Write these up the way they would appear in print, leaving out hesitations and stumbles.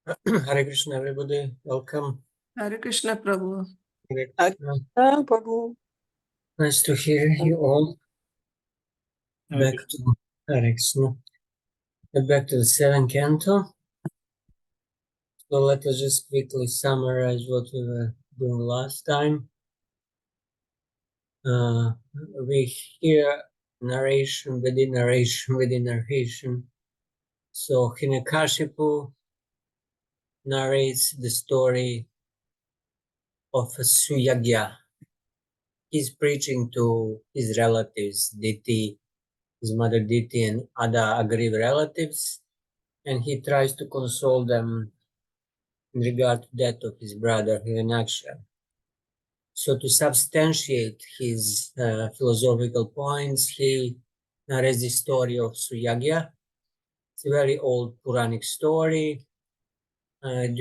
Hare Krishna, everybody. Welcome. Hare Krishna, Prabhu. Great. Prabhu. Nice to hear you all. Back to Hare Krishna. Back to the seventh canto. So let us just quickly summarize what we were doing last time. We hear narration within narration within narration. So Hiranyakashipu narrates the story of Suyagya. He's preaching to his relatives, Diti, his mother Diti, and other aggrieved relatives, and he tries to console them in regard to death of his brother Hiranyaksha. So to substantiate his philosophical points, he narrates the story of Suyagya. It's a very old Puranic story and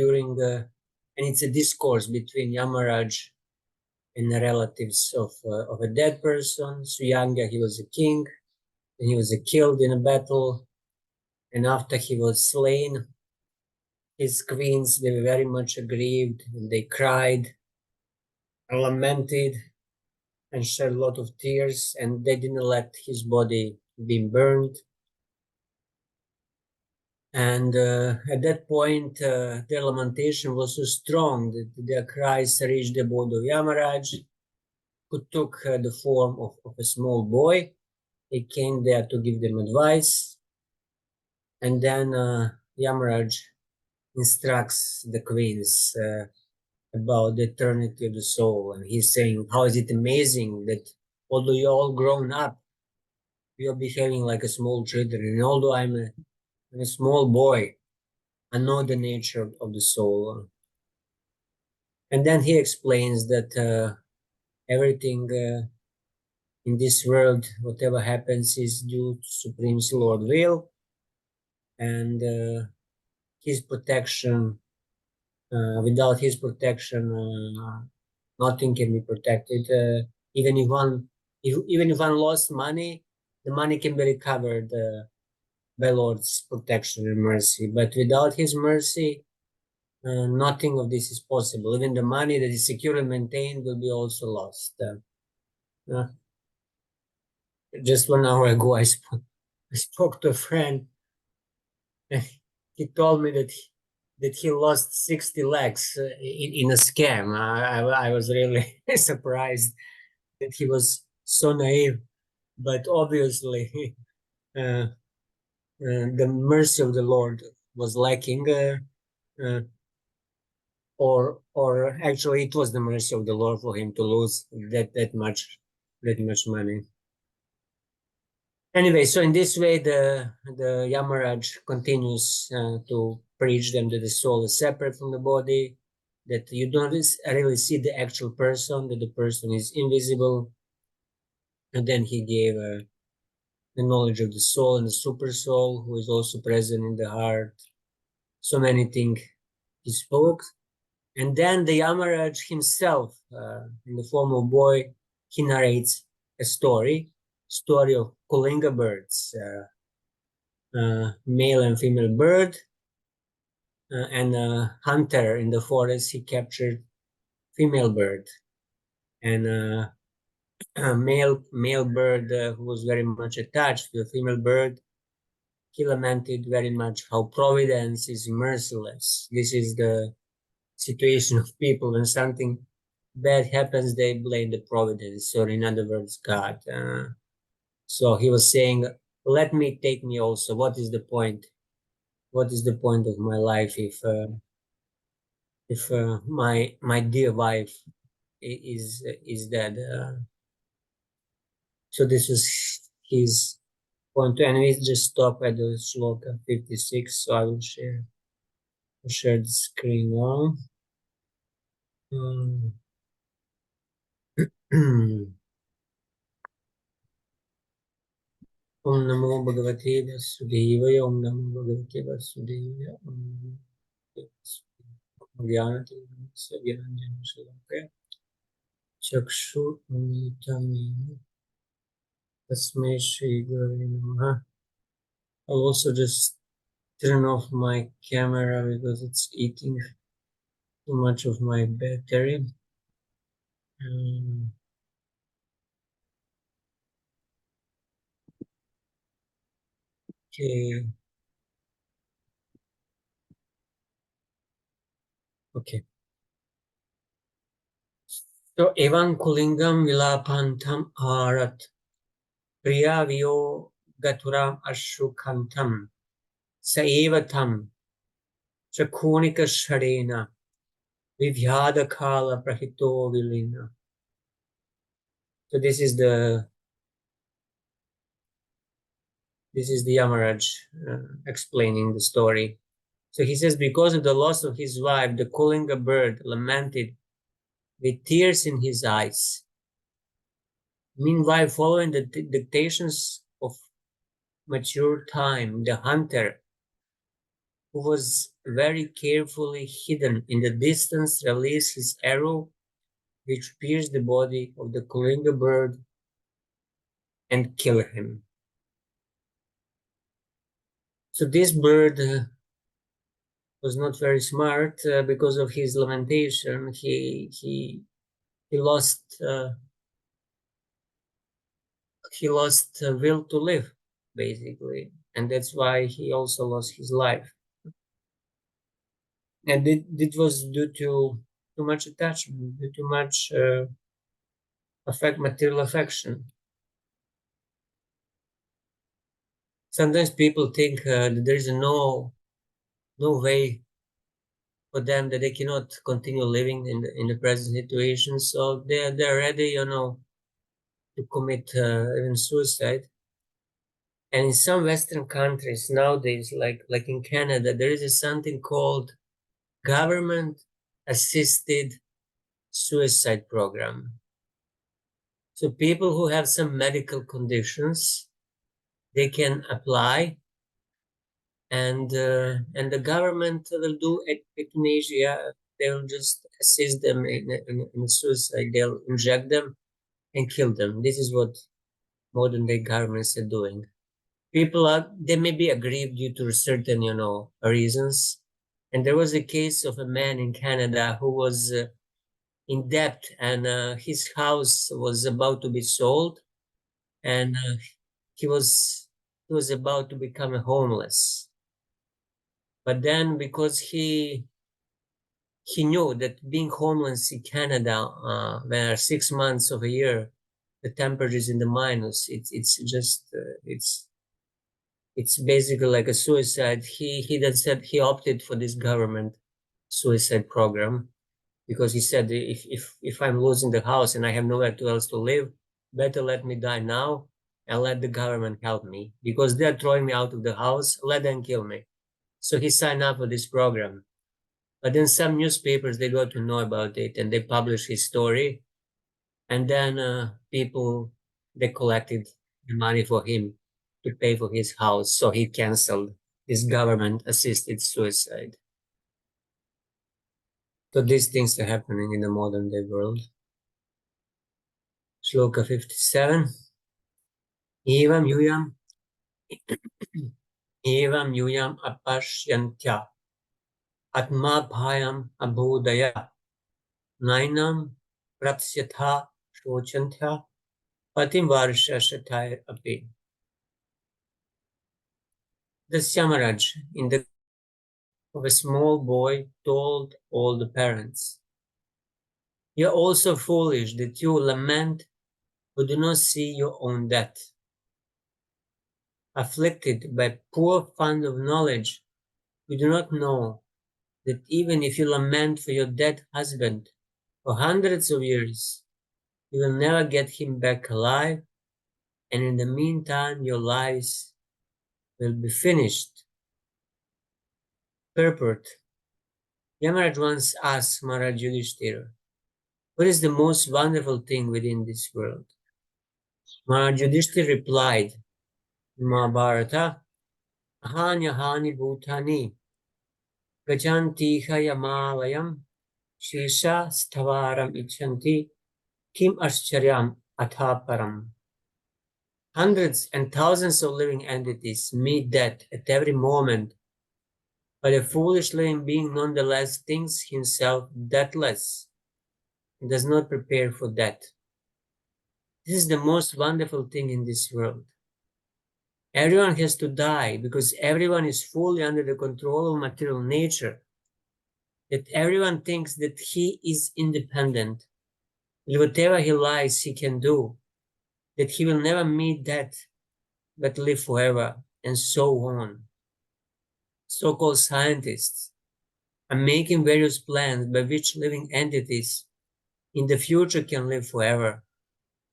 it's a discourse between Yamaraj and the relatives of a dead person. Suyagya, he was a king, and he was killed in a battle. And after he was slain, his queens, they were very much aggrieved, and they cried and lamented and shed a lot of tears, and they didn't let his body be burned. And at that point, their lamentation was so strong that their cries reached the board of Yamaraj, who took the form of a small boy. He came there to give them advice. And then Yamaraj instructs the queens about the eternity of the soul. And he's saying, how is it amazing that although you're all grown up, you're behaving like a small children. And although I'm a small boy, I know the nature of the soul. And then he explains that everything in this world, whatever happens, is due to Supreme Lord will, and his protection. Without his protection, nothing can be protected. Even if one lost money, the money can be recovered by Lord's protection and mercy. But without His mercy, nothing of this is possible. Even the money that is securely maintained will be also lost. Just 1 hour ago, I spoke to a friend, and he told me that he lost 60 lakhs in a scam. I was really surprised that he was so naive, but obviously the mercy of the Lord was lacking, or actually it was the mercy of the Lord for him to lose that much money. Anyway, so in this way, the Yamaraj continues to preach them that the soul is separate from the body, that you don't really see the actual person, that the person is invisible. And then he gave the knowledge of the soul and the super soul, who is also present in the heart. So many things he spoke. And then the Yamaraj himself, in the form of boy, he narrates a story of Kulinga birds, male and female bird, and a hunter in the forest, he captured female bird, and a male bird who was very much attached to the female bird, he lamented very much how providence is merciless. This is the situation of people. When something bad happens, they blame the providence, or in other words, God. So he was saying, let me take me also. What is the point? What is the point of my life if my dear wife is dead? So this was his point, and we just stop at the sloka 56. So I will share the screen now. Om Namo Bhagavate Vasudevaya. Om Namo Bhagavate Vasudevaya. Om Namo Bhagavate Vasudevaya. Chakshu Unitame Tasmai Shri Gurave Namaha. I'll also just turn off my camera because it's eating too much of my battery. Okay. Okay. So evam kulingam vilapantam arat priyavyo gaturam ashukantam saevatam chakunika sharena vivyada kala prahito vilina. So this is the Yamaraj explaining the story. So he says, because of the loss of his wife, the Kulinga bird lamented with tears in his eyes. Meanwhile, following the dictations of mature time, the hunter, who was very carefully hidden in the distance, released his arrow, which pierced the body of the Kulinga bird and killed him. So this bird was not very smart because of his lamentation. He lost will to live, basically, and that's why he also lost his life. And it was due to too much attachment, due to much material affection. Sometimes people think that there is no way for them, that they cannot continue living in the present situation, so they're ready, to commit even suicide. And in some Western countries nowadays, like in Canada, there is something called government assisted suicide program. So people who have some medical conditions, they can apply, and the government will do euthanasia. They'll just assist them in suicide. They'll inject them and kill them. This is what modern day governments are doing. They may be aggrieved due to certain, reasons. And there was a case of a man in Canada who was in debt, and his house was about to be sold, and he was about to become a homeless. But then, because he knew that being homeless in Canada, where 6 months of a year the temperature is in the minus, it's basically like a suicide. He then said he opted for this government suicide program, because he said, if I'm losing the house and I have nowhere else to live, better let me die now and let the government help me, because they're throwing me out of the house. Let them kill me. So he signed up for this program. But then some newspapers, they got to know about it and they published his story. And then people, they collected the money for him to pay for his house. So he canceled his government assisted suicide. So these things are happening in the modern day world. Shloka 57. Evam yuyam evam yuyam apashyantya atma bhayam abhodaya nainam prapsyatha shochantya patim varshashatay api. The Samaraj, in the of a small boy, told all the parents, "You are also foolish that you lament who do not see your own death. Afflicted by poor fund of knowledge, you do not know that even if you lament for your dead husband for hundreds of years, you will never get him back alive, and in the meantime your lives will be finished." Purport. Yamaraj once asked Maharaj Yudhishthira, "What is the most wonderful thing within this world?" Maharaj Yudhishthira replied in Mahabharata, "Ahanyahani bhutani gajantiha yamalayam shesha stavaram ichanti kim ascharyam athaparam." Hundreds and thousands of living entities meet death at every moment But a foolish living being nonetheless thinks himself deathless and does not prepare for death. This is the most wonderful thing in this world. Everyone has to die because everyone is fully under the control of material nature. That everyone thinks that he is independent, that whatever he likes he can do, that he will never meet death but live forever, and so on. So-called scientists are making various plans by which living entities in the future can live forever.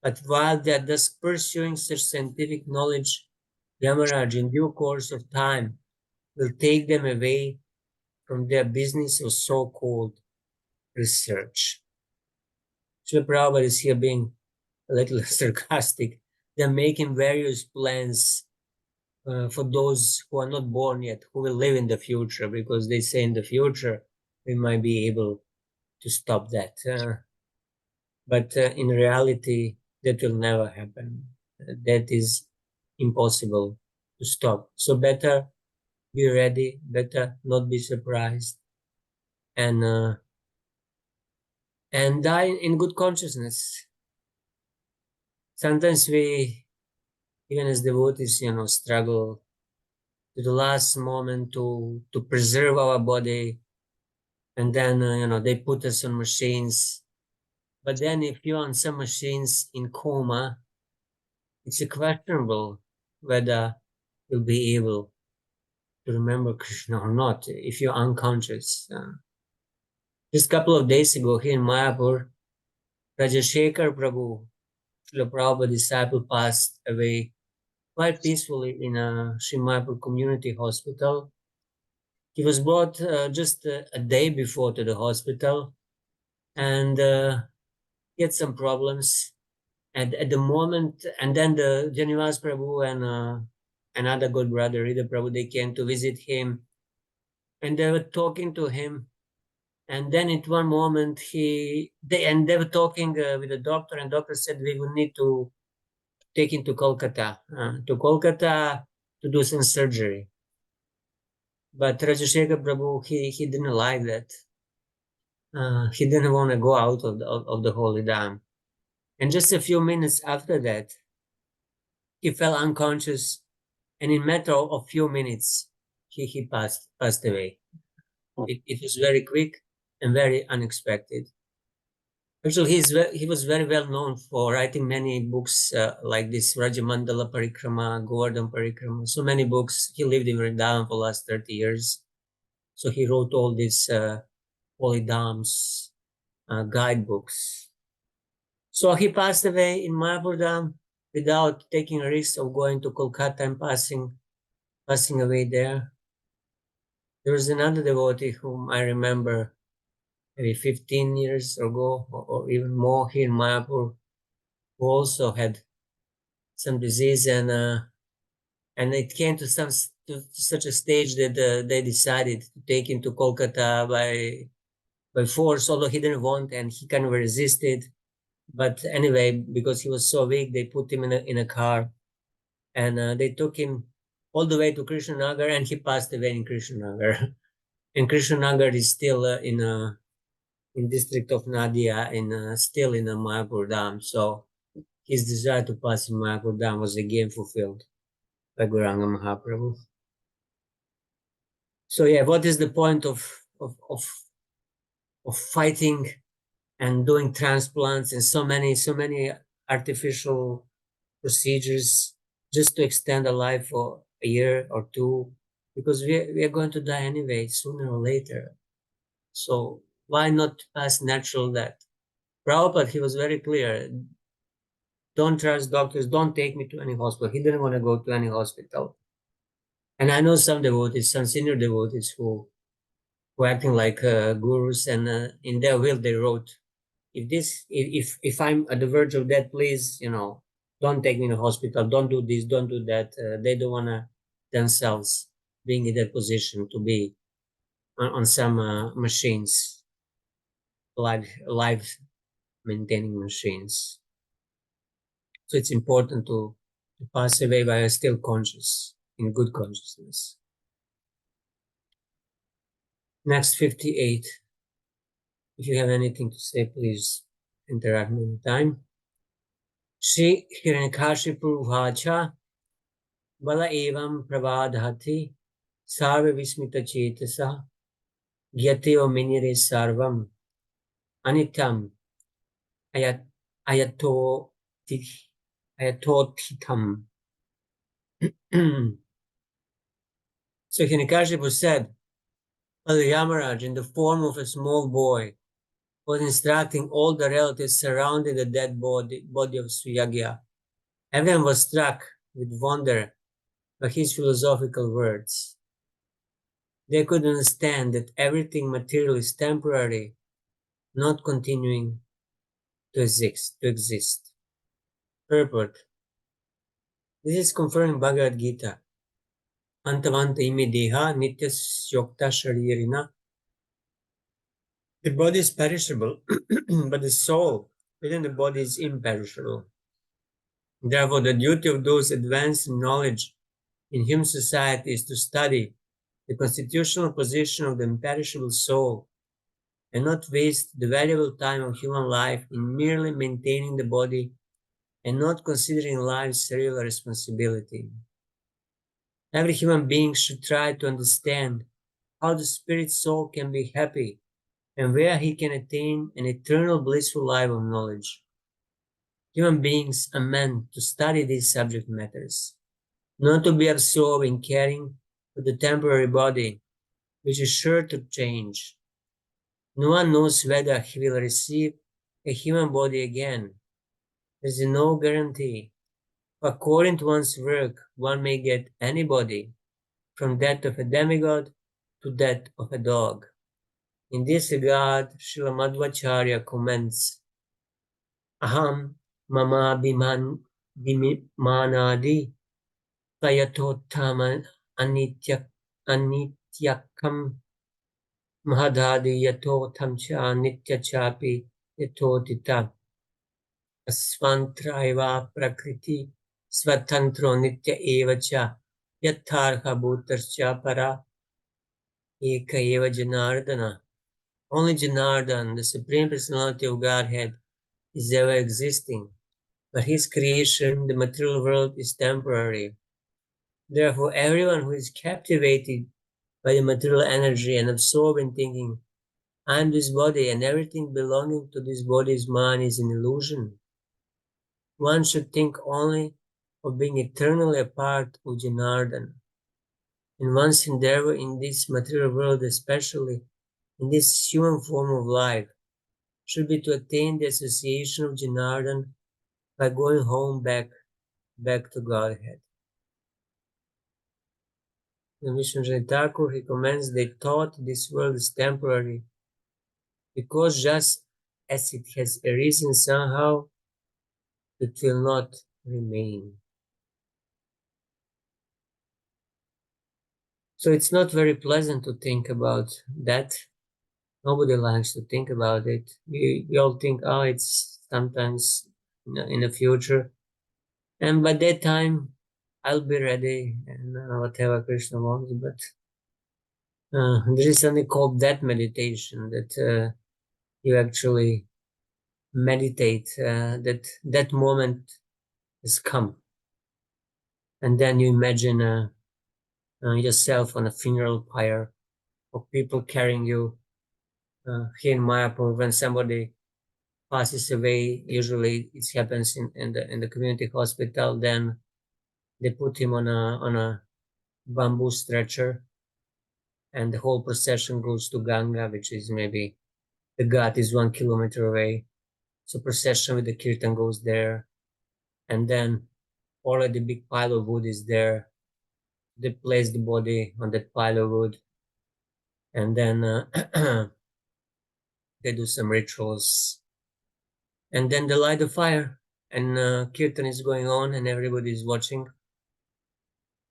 But while they are thus pursuing such scientific knowledge, Yamaraj in due course of time will take them away from their business of so-called research. Srila Prabhupada is here being a little sarcastic. They're making various plans for those who are not born yet, who will live in the future, because they say in the future we might be able to stop that. But in reality, that will never happen. That is impossible to stop. So better be ready, better not be surprised, and die in good consciousness. Sometimes we, even as devotees, struggle to the last moment to preserve our body, and then they put us on machines. But then if you're on some machines in coma, it's questionable whether you'll be able to remember Krishna or not if you're unconscious. Just a couple of days ago here in Mayapur, Rajashekar Prabhu, Srila Prabhupada disciple, passed away quite peacefully in a Sri Mayapur Community Hospital. He was brought just a day before to the hospital, and he had some problems. And at the moment, and then the Janivas Prabhu and another good brother, Rida Prabhu, they came to visit him, and they were talking to him. And then at one moment, they were talking with the doctor, and doctor said we will need to take him to Kolkata, to do some surgery. But Rajashekar Prabhu, he didn't like that. He didn't want to go out of the holy dam. And just a few minutes after that, he fell unconscious, and in matter of few minutes, he passed away. It was very quick and very unexpected. Actually, he was very well known for writing many books like this Rajamandala Parikrama, Govardhan Parikrama, so many books. He lived in Vrindavan for the last 30 years. So he wrote all these holy dams, guidebooks. So he passed away in Mayapur Dham without taking a risk of going to Kolkata and passing away there. There was another devotee whom I remember maybe 15 years ago or even more here in Mayapur, who also had some disease, and it came to such a stage that they decided to take him to Kolkata by force, although he didn't want, and he kind of resisted. But anyway, because he was so weak, they put him in a car, and they took him all the way to Krishnanagar, and he passed away in Krishnanagar. And Krishnanagar is still in district of Nadia, still in a Mayapur Dham. So his desire to pass in Mayapur Dham was again fulfilled by Gauranga Mahaprabhu. So yeah, what is the point of fighting and doing transplants and so many artificial procedures just to extend a life for a year or two, because we are going to die anyway sooner or later. So why not pass natural death? Prabhupada, he was very clear. Don't trust doctors. Don't take me to any hospital. He didn't want to go to any hospital. And I know some devotees, some senior devotees who were acting like gurus, and in their will they wrote, if I'm at the verge of death, please, don't take me to hospital. Don't do this. Don't do that. They don't want to themselves being in that position to be on some machines, life maintaining machines. So it's important to pass away while still conscious, in good consciousness. Next 58. If you have anything to say, please interrupt me anytime. Shri Hiranyakashipu Vacha Bala Evam Pravadhati Sarva Vismita Chetasa Gyateo Minire Sarvam Anitam Ayat Ayato Ayatotitam. So Hiranyakashipu said, While Yamaraj, in the form of a small boy, was instructing all the relatives surrounding the dead body of Suyagya, everyone was struck with wonder by his philosophical words. They could understand that everything material is temporary, not continuing to exist. Purport. This is confirmed in Bhagavad Gita. Antavanta ime deha nitya syokta sharirina. The body is perishable, but the soul within the body is imperishable. Therefore, the duty of those advanced in knowledge in human society is to study the constitutional position of the imperishable soul and not waste the valuable time of human life in merely maintaining the body and not considering life's real responsibility. Every human being should try to understand how the spirit soul can be happy and where he can attain an eternal blissful life of knowledge. Human beings are meant to study these subject matters, not to be absorbed in caring for the temporary body, which is sure to change. No one knows whether he will receive a human body again. There is no guarantee. According to one's work, one may get any body, from that of a demigod to that of a dog. In this regard, Srila Madhvacharya comments, Aham mama bimanadi tayatottama anityakam mahadadi yatotam cha nityachapi yatotita asvantraiva prakriti svatantro nitya eva cha yatharha bhutascha para eka eva janardana. Only Janardan, the Supreme Personality of Godhead, is ever existing, but his creation, the material world, is temporary. Therefore, everyone who is captivated by the material energy and absorbed in thinking, I am this body and everything belonging to this body is mine, is an illusion. One should think only of being eternally a part of Janardan. And one's endeavor in this material world, especially in this human form of life, should be to attain the association of Janardan by going home back to Godhead. In Vishnu Thakur, he comments, they thought this world is temporary because just as it has arisen somehow, it will not remain. So it's not very pleasant to think about that. Nobody likes to think about it. We all think, oh, it's sometimes in the future. And by that time, I'll be ready and whatever Krishna wants. But there is something called that meditation, that you actually meditate, that moment has come. And then you imagine yourself on a funeral pyre of people carrying you. Here in Mayapur, when somebody passes away, usually it happens in the community hospital, then they put him on a bamboo stretcher, and the whole procession goes to Ganga, which is maybe the ghat is 1 kilometer away. So procession with the kirtan goes there, and then already big pile of wood is there. They place the body on that pile of wood, and then they do some rituals, and then they light the fire, and kirtan is going on, and everybody is watching,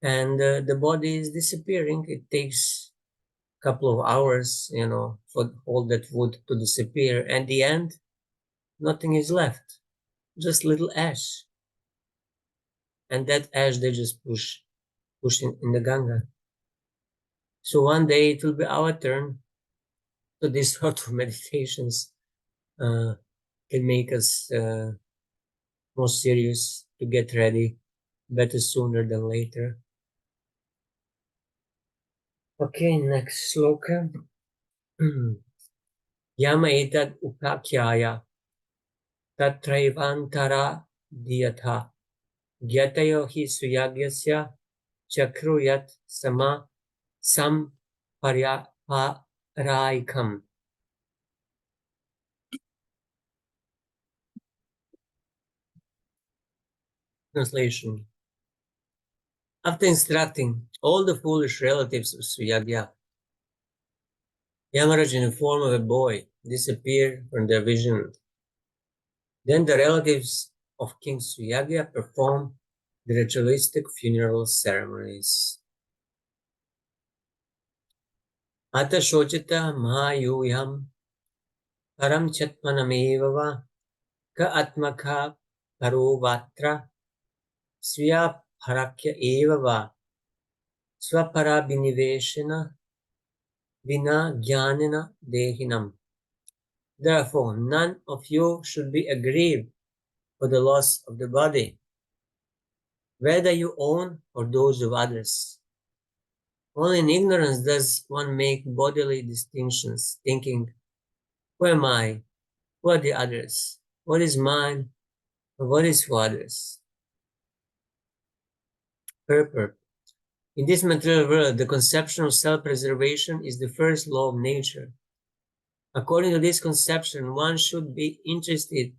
and the body is disappearing. It takes a couple of hours, for all that wood to disappear. At the end, nothing is left, just little ash, and that ash they just push in the Ganga. So one day it will be our turn, So these sort of meditations can make us more serious to get ready, better sooner than later. Okay, next sloka. Yama etad upakyaya tatraivantara diyatha gyatayo hi suyagyasya chakruyat sama samparayikam. Translation. After instructing all the foolish relatives of Suyagya, Yamaraj in the form of a boy disappeared from their vision. Then the relatives of King Suyagya performed the ritualistic funeral ceremonies. Ata shochita mahayuyam param chatmanameva ka atmaka parovatra sviya parakya eva va swaparabhiniveshena vina jnanena dehinam. Therefore, none of you should be aggrieved for the loss of the body, whether you own or those of others. Only in ignorance does one make bodily distinctions, thinking, who am I? Who are the others? What is mine? And what is for others? Purport. In this material world, the conception of self-preservation is the first law of nature. According to this conception, one should be interested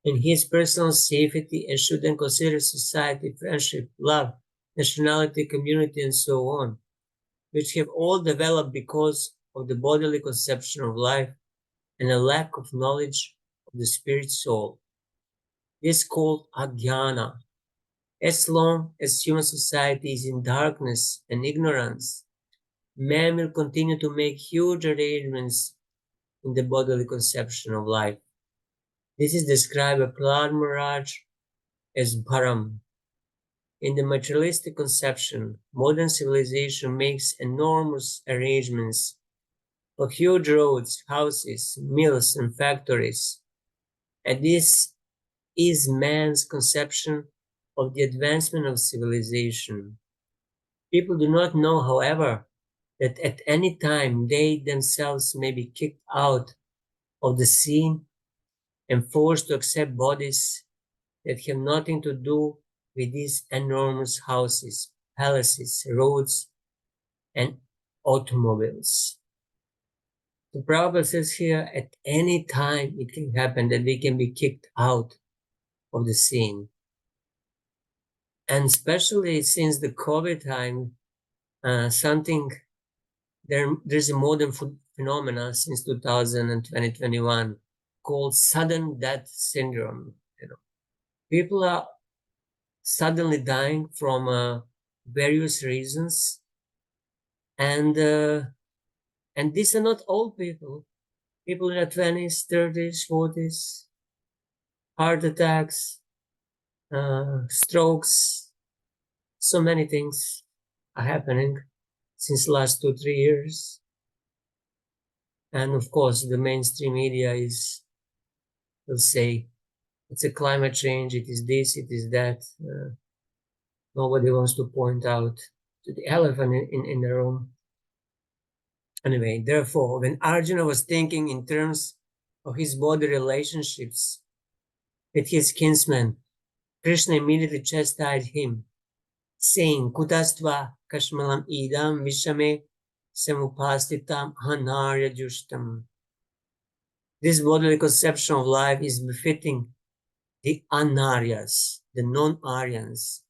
in his personal safety and should then consider society, friendship, love, nationality, community, and so on, which have all developed because of the bodily conception of life and a lack of knowledge of the spirit soul. This is called ajnana. As long as human society is in darkness and ignorance, man will continue to make huge arrangements in the bodily conception of life. This is described by Prahlad Maharaj as bharam. In the materialistic conception, modern civilization makes enormous arrangements for huge roads, houses, mills, and factories. And this is man's conception of the advancement of civilization. People do not know, however, that at any time they themselves may be kicked out of the scene and forced to accept bodies that have nothing to do with these enormous houses, palaces, roads, and automobiles. The Prabhupada says here, at any time it can happen that we can be kicked out of the scene. And especially since the COVID time, there's a modern phenomena since 2000 and 2021 called sudden death syndrome. People are suddenly dying from various reasons, and these are not old people. People in their 20s, 30s, 40s, heart attacks, strokes, so many things are happening since last 2-3 years. And of course, the mainstream media will say, it's a climate change, it is this, it is that. Nobody wants to point out to the elephant in the room. Anyway, therefore, when Arjuna was thinking in terms of his body relationships with his kinsmen, Krishna immediately chastised him, saying, Kutastva kashmalam idam vishame samupastitam hanarya jushtam. This bodily conception of life is befitting the Anaryas, the non-Aryans,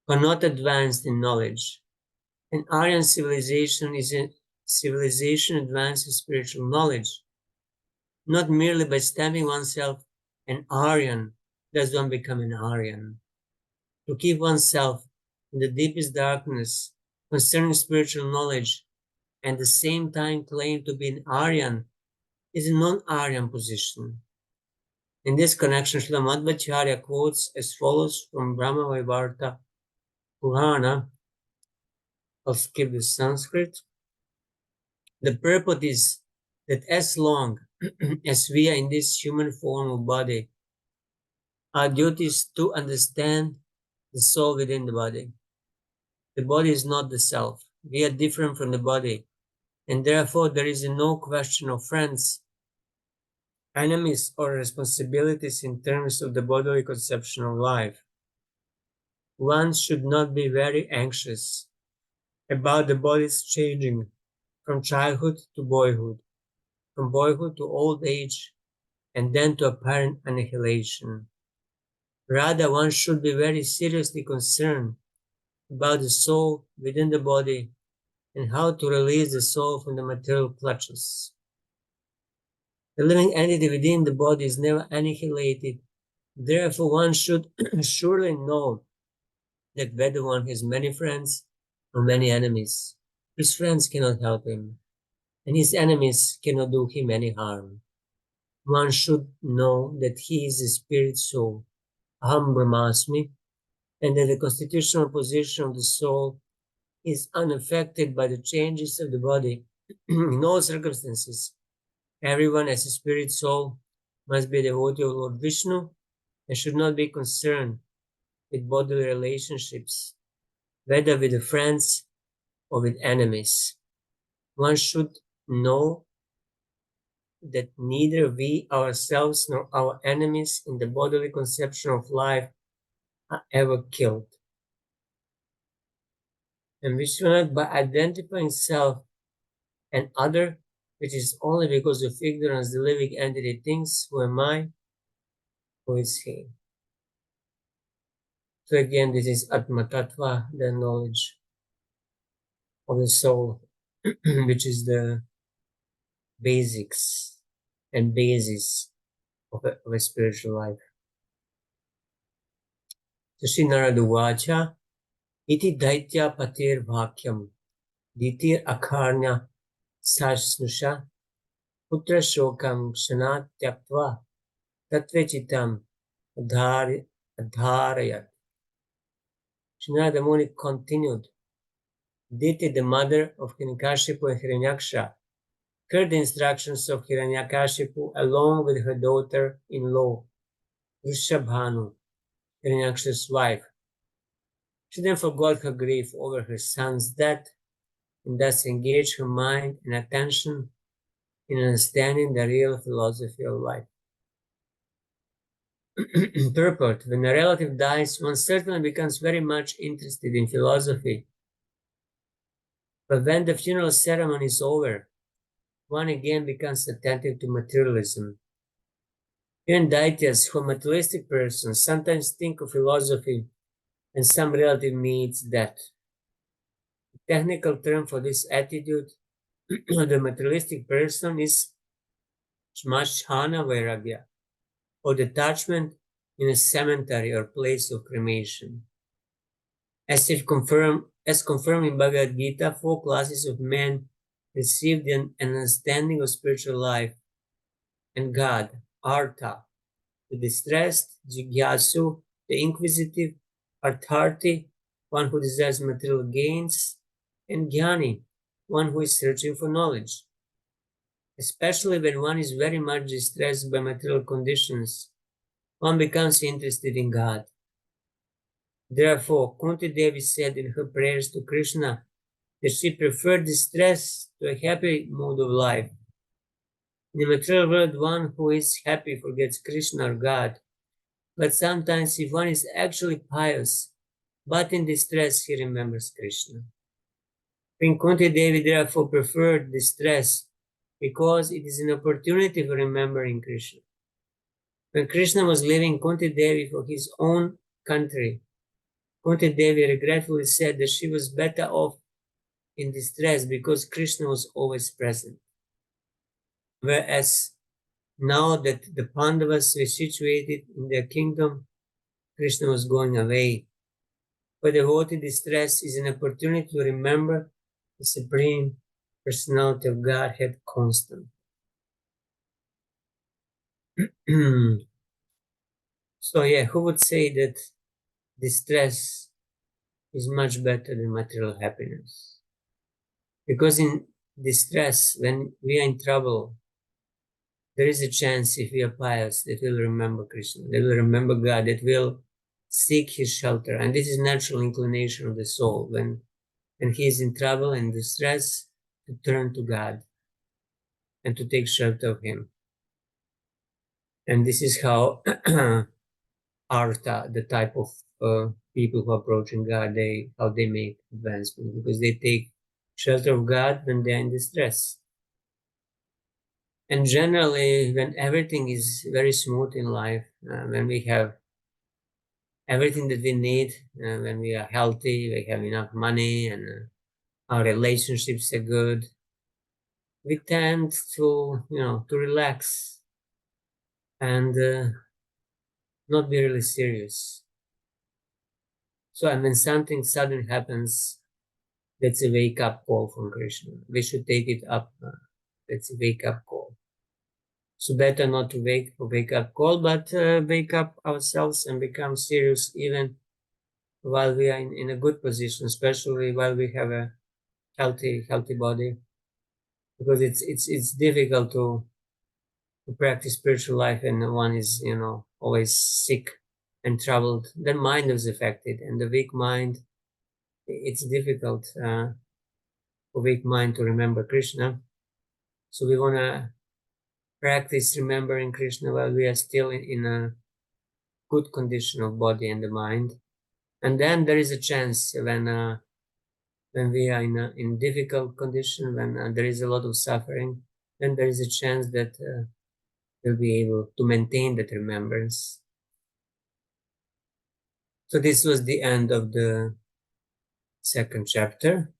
who are not advanced in knowledge. An Aryan civilization is a civilization advanced in spiritual knowledge. Not merely by stamping oneself an Aryan does one become an Aryan. To keep oneself in the deepest darkness concerning spiritual knowledge and at the same time claim to be an Aryan is a non-Aryan position. In this connection, Srila Madhvacharya quotes as follows from Brahma Vaivarta Purana. I'll skip the Sanskrit. The purport is that as long as we are in this human form of body, our duty is to understand the soul within the body. The body is not the self. We are different from the body, and therefore there is no question of friends, enemies, or responsibilities in terms of the bodily conception of life. One should not be very anxious about the body's changing from childhood to boyhood, from boyhood to old age, and then to apparent annihilation. Rather, one should be very seriously concerned about the soul within the body and how to release the soul from the material clutches. The living entity within the body is never annihilated. Therefore, one should surely know that whether one has many friends or many enemies, his friends cannot help him, and his enemies cannot do him any harm. One should know that he is a spirit soul, Aham Brahmasmi, and that the constitutional position of the soul is unaffected by the changes of the body. In all circumstances, everyone as a spirit soul must be a devotee of Lord Vishnu and should not be concerned with bodily relationships, whether with the friends or with enemies. One should know that neither we ourselves nor our enemies in the bodily conception of life are ever killed. And Vishwanath, by identifying self and other, which is only because of ignorance the living entity thinks, who am I, who is he? So again, this is Atma Tattva, the knowledge of the soul, which is the basics and basis of a spiritual life. So Sri Narada Vacha, iti daitya patir bhakyam, ditir akarnya sasnusha, putra shokam kshanat tyaktva, tatvechitam adharayat. Sri Narada Muni continued, Diti, the mother of Hiranyakashipu and Hiranyaksha, heard the instructions of Hiranyakashipu along with her daughter-in-law, Vrishabhanu, Hiranyaksha's wife. She then forgot her grief over her son's death and thus engaged her mind and attention in understanding the real philosophy of life. Purport: when a relative dies, one certainly becomes very much interested in philosophy. But when the funeral ceremony is over, one again becomes attentive to materialism. Even daityas, who are materialistic persons, sometimes think of philosophy and some relative means death. The technical term for this attitude of the materialistic person is smashana vairagya, or detachment in a cemetery or place of cremation. As confirmed in Bhagavad Gita, 4 classes of men received an understanding of spiritual life and God, Artha, the distressed, Jigyasu, the inquisitive, Artharti, one who desires material gains, and Jnani, one who is searching for knowledge. Especially when one is very much distressed by material conditions, one becomes interested in God. Therefore, Kunti Devi said in her prayers to Krishna that she preferred distress to a happy mode of life. In the material world, one who is happy forgets Krishna or God, but sometimes if one is actually pious, but in distress, he remembers Krishna. Queen Kunti Devi therefore preferred distress because it is an opportunity for remembering Krishna. When Krishna was leaving Kunti Devi for his own country, Kunti Devi regretfully said that she was better off in distress because Krishna was always present. Whereas now that the Pandavas were situated in their kingdom, Krishna was going away. For devotee, distress is an opportunity to remember the Supreme Personality of Godhead constant. So yeah, who would say that distress is much better than material happiness? Because in distress, when we are in trouble, there is a chance, if we are pious, that we'll remember Krishna, that we'll remember God, that we'll seek his shelter. And this is natural inclination of the soul. When he is in trouble and distress, to turn to God and to take shelter of him. And this is how Artha, the type of people who are approaching God, how they make advancement, because they take shelter of God when they're in distress. And generally, when everything is very smooth in life, when we have everything that we need, when we are healthy, we have enough money, and our relationships are good, we tend to, to relax and not be really serious. So, and when something sudden happens, that's a wake-up call from Krishna. We should take it up. That's a wake-up call. So better not to wake up call, but wake up ourselves and become serious even while we are in a good position, especially while we have a healthy body, because it's difficult to practice spiritual life and one is always sick and troubled. The mind is affected, and the weak mind, it's difficult for weak mind to remember Krishna. So we want to practice remembering Krishna while we are still in a good condition of body and the mind. And then there is a chance when we are in difficult condition, when there is a lot of suffering, then there is a chance that we'll be able to maintain that remembrance. So this was the end of the second chapter,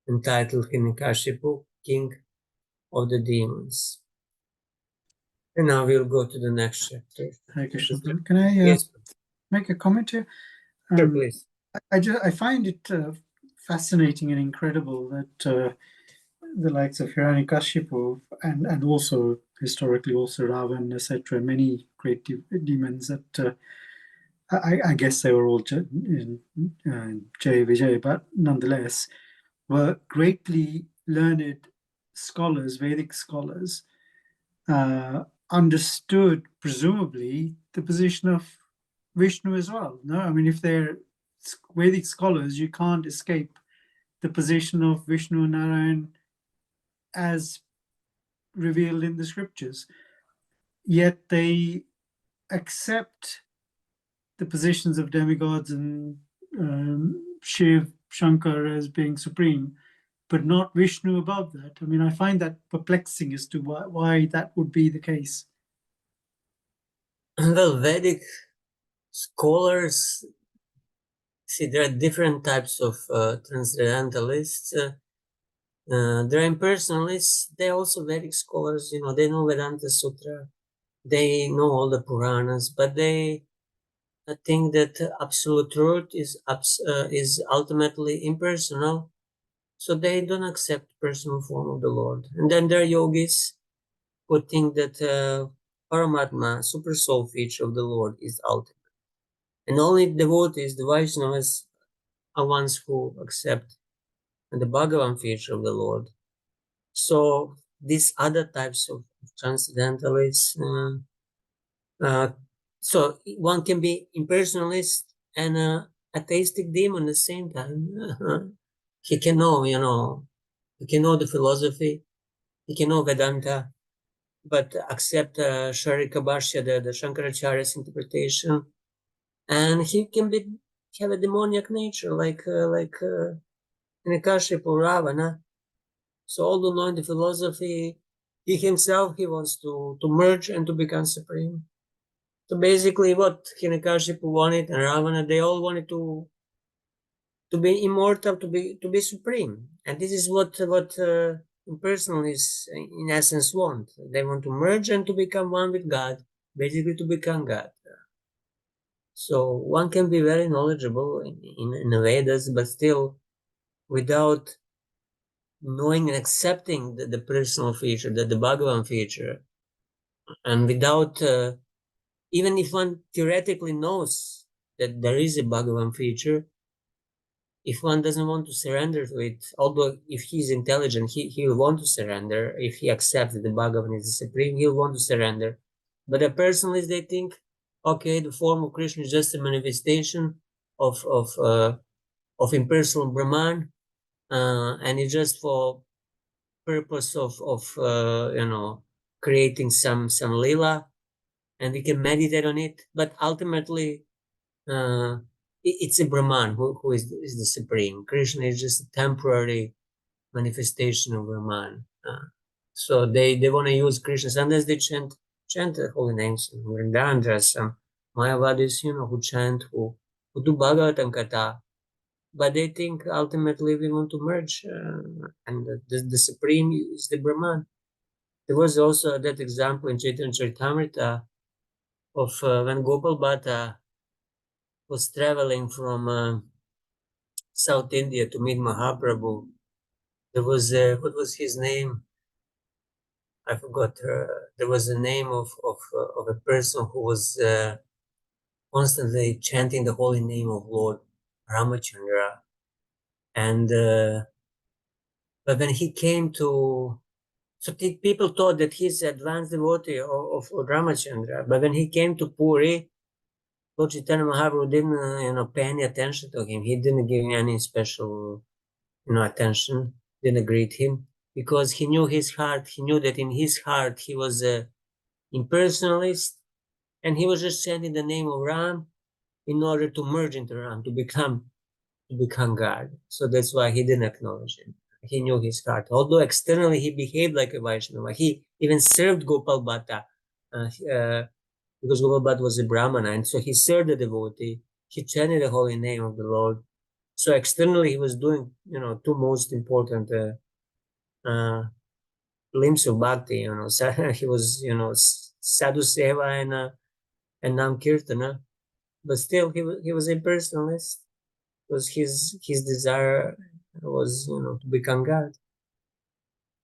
entitled Hiranyakashipu, King of the Demons. And now we'll go to the next chapter. Hare Krishna. Can I Yes, make a comment here? sure, please. I find it fascinating and incredible that the likes of Hiranyakashipu and also historically also Ravan, etc., many great demons that I guess they were all Jay Vijay, but nonetheless were greatly learned scholars, Vedic scholars, understood presumably the position of Vishnu as well. No, I mean, if they're Vedic scholars, you can't escape the position of Vishnu and Narayan as revealed in the scriptures. Yet they accept the positions of demigods and Shiv, Shankar as being supreme, but not Vishnu above that. I mean, I find that perplexing as to why that would be the case. Well, Vedic scholars, see, there are different types of transcendentalists. There are impersonalists. They're also Vedic scholars. They know Vedanta Sutra. They know all the Puranas, but they think that absolute truth is ultimately impersonal. So they don't accept personal form of the Lord. And then there are yogis who think that Paramatma, super soul feature of the Lord, is ultimate. And only devotees, the Vaishnavas, are ones who accept the Bhagavan feature of the Lord. So these other types of transcendentalists, so one can be impersonalist and atheistic demon at the same time. He can know, he can know the philosophy, he can know Vedanta, but accept Sharika Bhashya, the Shankaracharya's interpretation, and he can have a demoniac nature, like Hiranyakashipu or Ravana. So although knowing the philosophy, he himself, he wants to merge and to become supreme. So basically what Hiranyakashipu wanted and Ravana, they all wanted to be immortal, to be supreme. And this is what impersonalists in essence want. They want to merge and to become one with God, basically to become God. So one can be very knowledgeable in the Vedas, but still without knowing and accepting the personal feature, the Bhagavan feature, and without, even if one theoretically knows that there is a Bhagavan feature, if one doesn't want to surrender to it, although if he's intelligent, he'll want to surrender. If he accepts that the Bhagavan is the supreme, he'll want to surrender. But the personalists, they think, okay, the form of Krishna is just a manifestation of impersonal Brahman, and it's just for purpose of creating some lila, and we can meditate on it. But ultimately, it's a Brahman who is the supreme. Krishna is just a temporary manifestation of Brahman. So they want to use Krishna. Sometimes they chant the holy names. Vrindavan, there are some Mayavadis, who chant, who do Bhagavatam Katha. But they think ultimately we want to merge, and the supreme is the Brahman. There was also that example in Chaitanya Charitamrita of when Gopal Bhatta was traveling from South India to meet Mahaprabhu. There was what was his name? I forgot. There was a name of a person who was constantly chanting the holy name of Lord Ramachandra, and but when he came to, so people thought that he's advanced devotee of Ramachandra, but when he came to Puri, Lord Chaitanya Mahaprabhu didn't pay any attention to him. He didn't give him any special attention, didn't greet him, because he knew his heart. He knew that in his heart he was a impersonalist, and he was just chanting the name of Ram in order to merge into Ram, to become God. So that's why he didn't acknowledge him. He knew his heart. Although externally he behaved like a Vaishnava, he even served Gopal Bhatta, because Gopal Bhatta was a Brahmana, and so he served the devotee. He chanted the holy name of the Lord. So externally he was doing, two most important limbs of bhakti. He was, sadhu seva and nam kirtana, but still he was a personalist. Was his desire was to become God.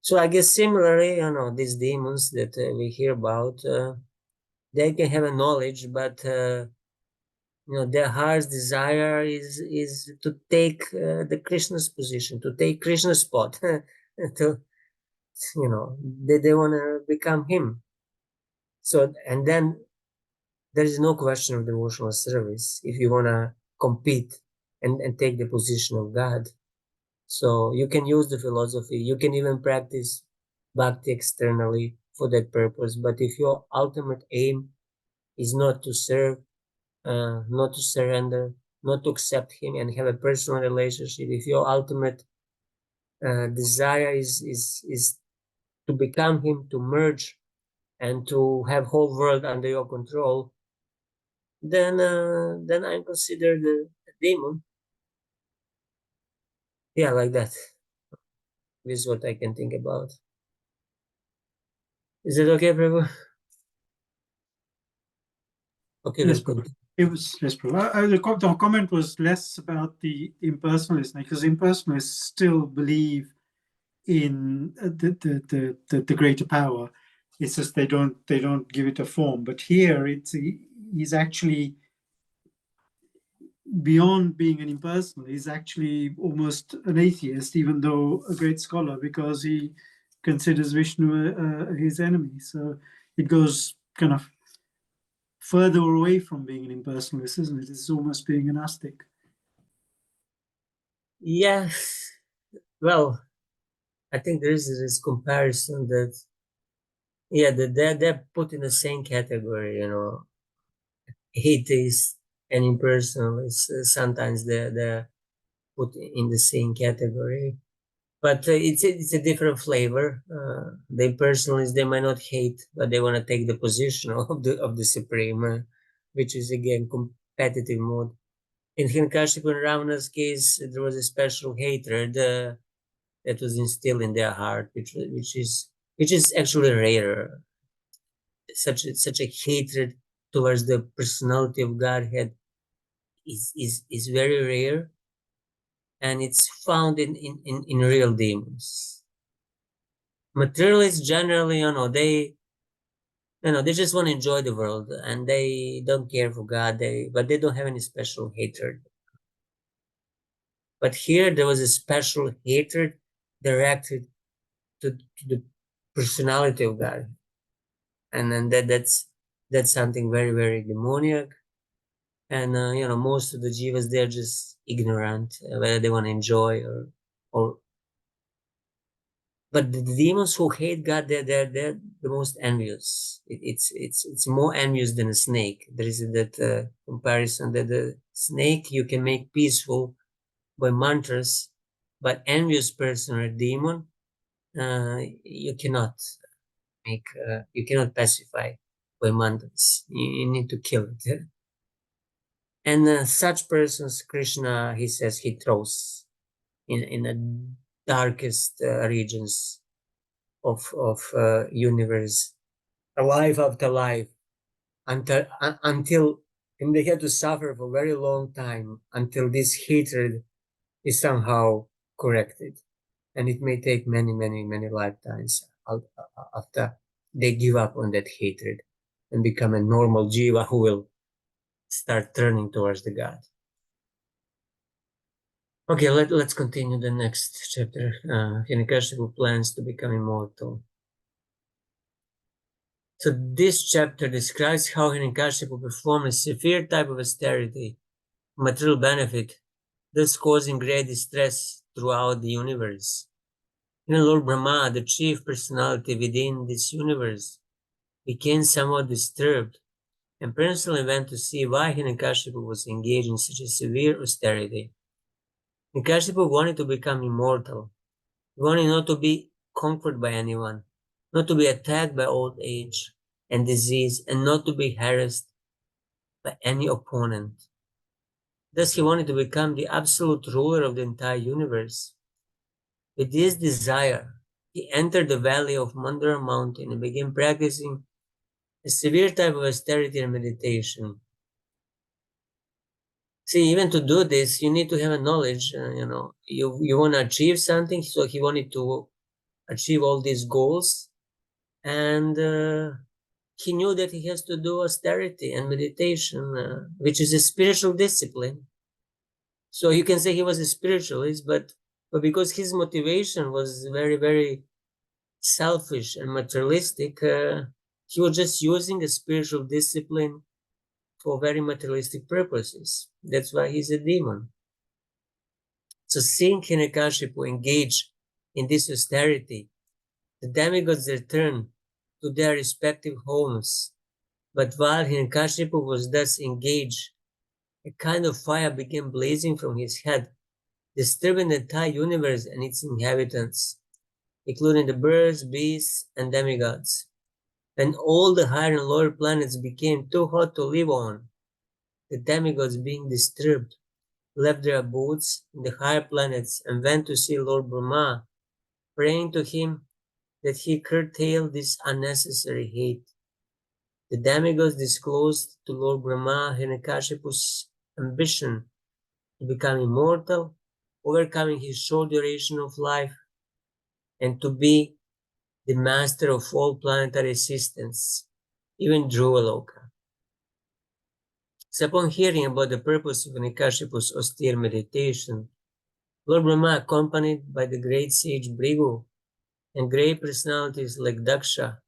So I guess similarly, these demons that we hear about, they can have a knowledge, but their heart's desire is to take the Krishna's position, to take Krishna's spot, to they want to become him. So, and then there is no question of devotional service if you want to compete and take the position of God. So you can use the philosophy, you can even practice bhakti externally for that purpose. But if your ultimate aim is not to serve, not to surrender, not to accept him and have a personal relationship, if your ultimate desire is to become him, to merge, and to have whole world under your control, then I'm considered a demon. Yeah, like that. This is what I can think about. Is it okay, Prabhu? Okay, Yes, let's Prabhu. continue. It was yes, Prabhu. The comment was less about the impersonalists, because impersonalists still believe in the greater power. It's just they don't give it a form. But here, he's actually beyond being an impersonal. He's actually almost an atheist, even though a great scholar, because he considers Vishnu his enemy. So it goes kind of further away from being an impersonalist, isn't it? It's almost being an ascetic. Yes. Well, I think there is this comparison that, yeah, that they're put in the same category, atheists and impersonalists. Sometimes they're put in the same category, but it's a different flavor. The impersonalists, they might not hate, but they want to take the position of the supreme, which is again competitive mode. In Hiranyakashipu and Ravana's case, there was a special hatred that was instilled in their heart, which is actually rare. Such a hatred towards the personality of Godhead is very rare, and it's found in real demons. Materialists generally, they just want to enjoy the world and they don't care for God. But they don't have any special hatred. But here there was a special hatred directed to the personality of God. And then that's something very, very demoniac. And most of the jivas, they're just ignorant, whether they want to enjoy or but the demons who hate God, they're the most envious. It's more envious than a snake. There is that comparison that the snake you can make peaceful by mantras, but envious person or a demon, you cannot you cannot pacify by mantras. You need to kill it. And such persons, Krishna, he says, he throws in the darkest regions of universe, life after life, until and they have to suffer for a very long time until this hatred is somehow corrected, and it may take many, many, many lifetimes after they give up on that hatred and become a normal jiva who will start turning towards the God. Okay, let's continue the next chapter. Hiranyakashipu plans to become immortal. So this chapter describes how Hiranyakashipu performed a severe type of austerity, material benefit, thus causing great distress throughout the universe. Lord Brahma, the chief personality within this universe, became somewhat disturbed and personally went to see why Hiranyakashipu was engaged in such a severe austerity. Hiranyakashipu wanted to become immortal. He wanted not to be conquered by anyone, not to be attacked by old age and disease, and not to be harassed by any opponent. Thus, he wanted to become the absolute ruler of the entire universe. With this desire, he entered the valley of Mandara mountain and began practicing a severe type of austerity and meditation. See, even to do this, you need to have a knowledge. You want to achieve something. So he wanted to achieve all these goals, and he knew that he has to do austerity and meditation, which is a spiritual discipline. So you can say he was a spiritualist, but because his motivation was very, very selfish and materialistic, he was just using a spiritual discipline for very materialistic purposes. That's why he's a demon. So seeing Hiranyakashipu engage in this austerity, the demigods returned to their respective homes. But while Hiranyakashipu was thus engaged, a kind of fire began blazing from his head, disturbing the entire universe and its inhabitants, including the birds, beasts, and demigods. When all the higher and lower planets became too hot to live on, the demigods, being disturbed, left their abodes in the higher planets and went to see Lord Brahma, praying to him that he curtail this unnecessary hate. The demigods disclosed to Lord Brahma Hiranyakashipu's ambition to become immortal, overcoming his short duration of life, and to be the master of all planetary systems, even Dhruvaloka. So upon hearing about the purpose of Hiranyakashipu's austere meditation, Lord Brahma, accompanied by the great sage Bhrigu and great personalities like Daksha,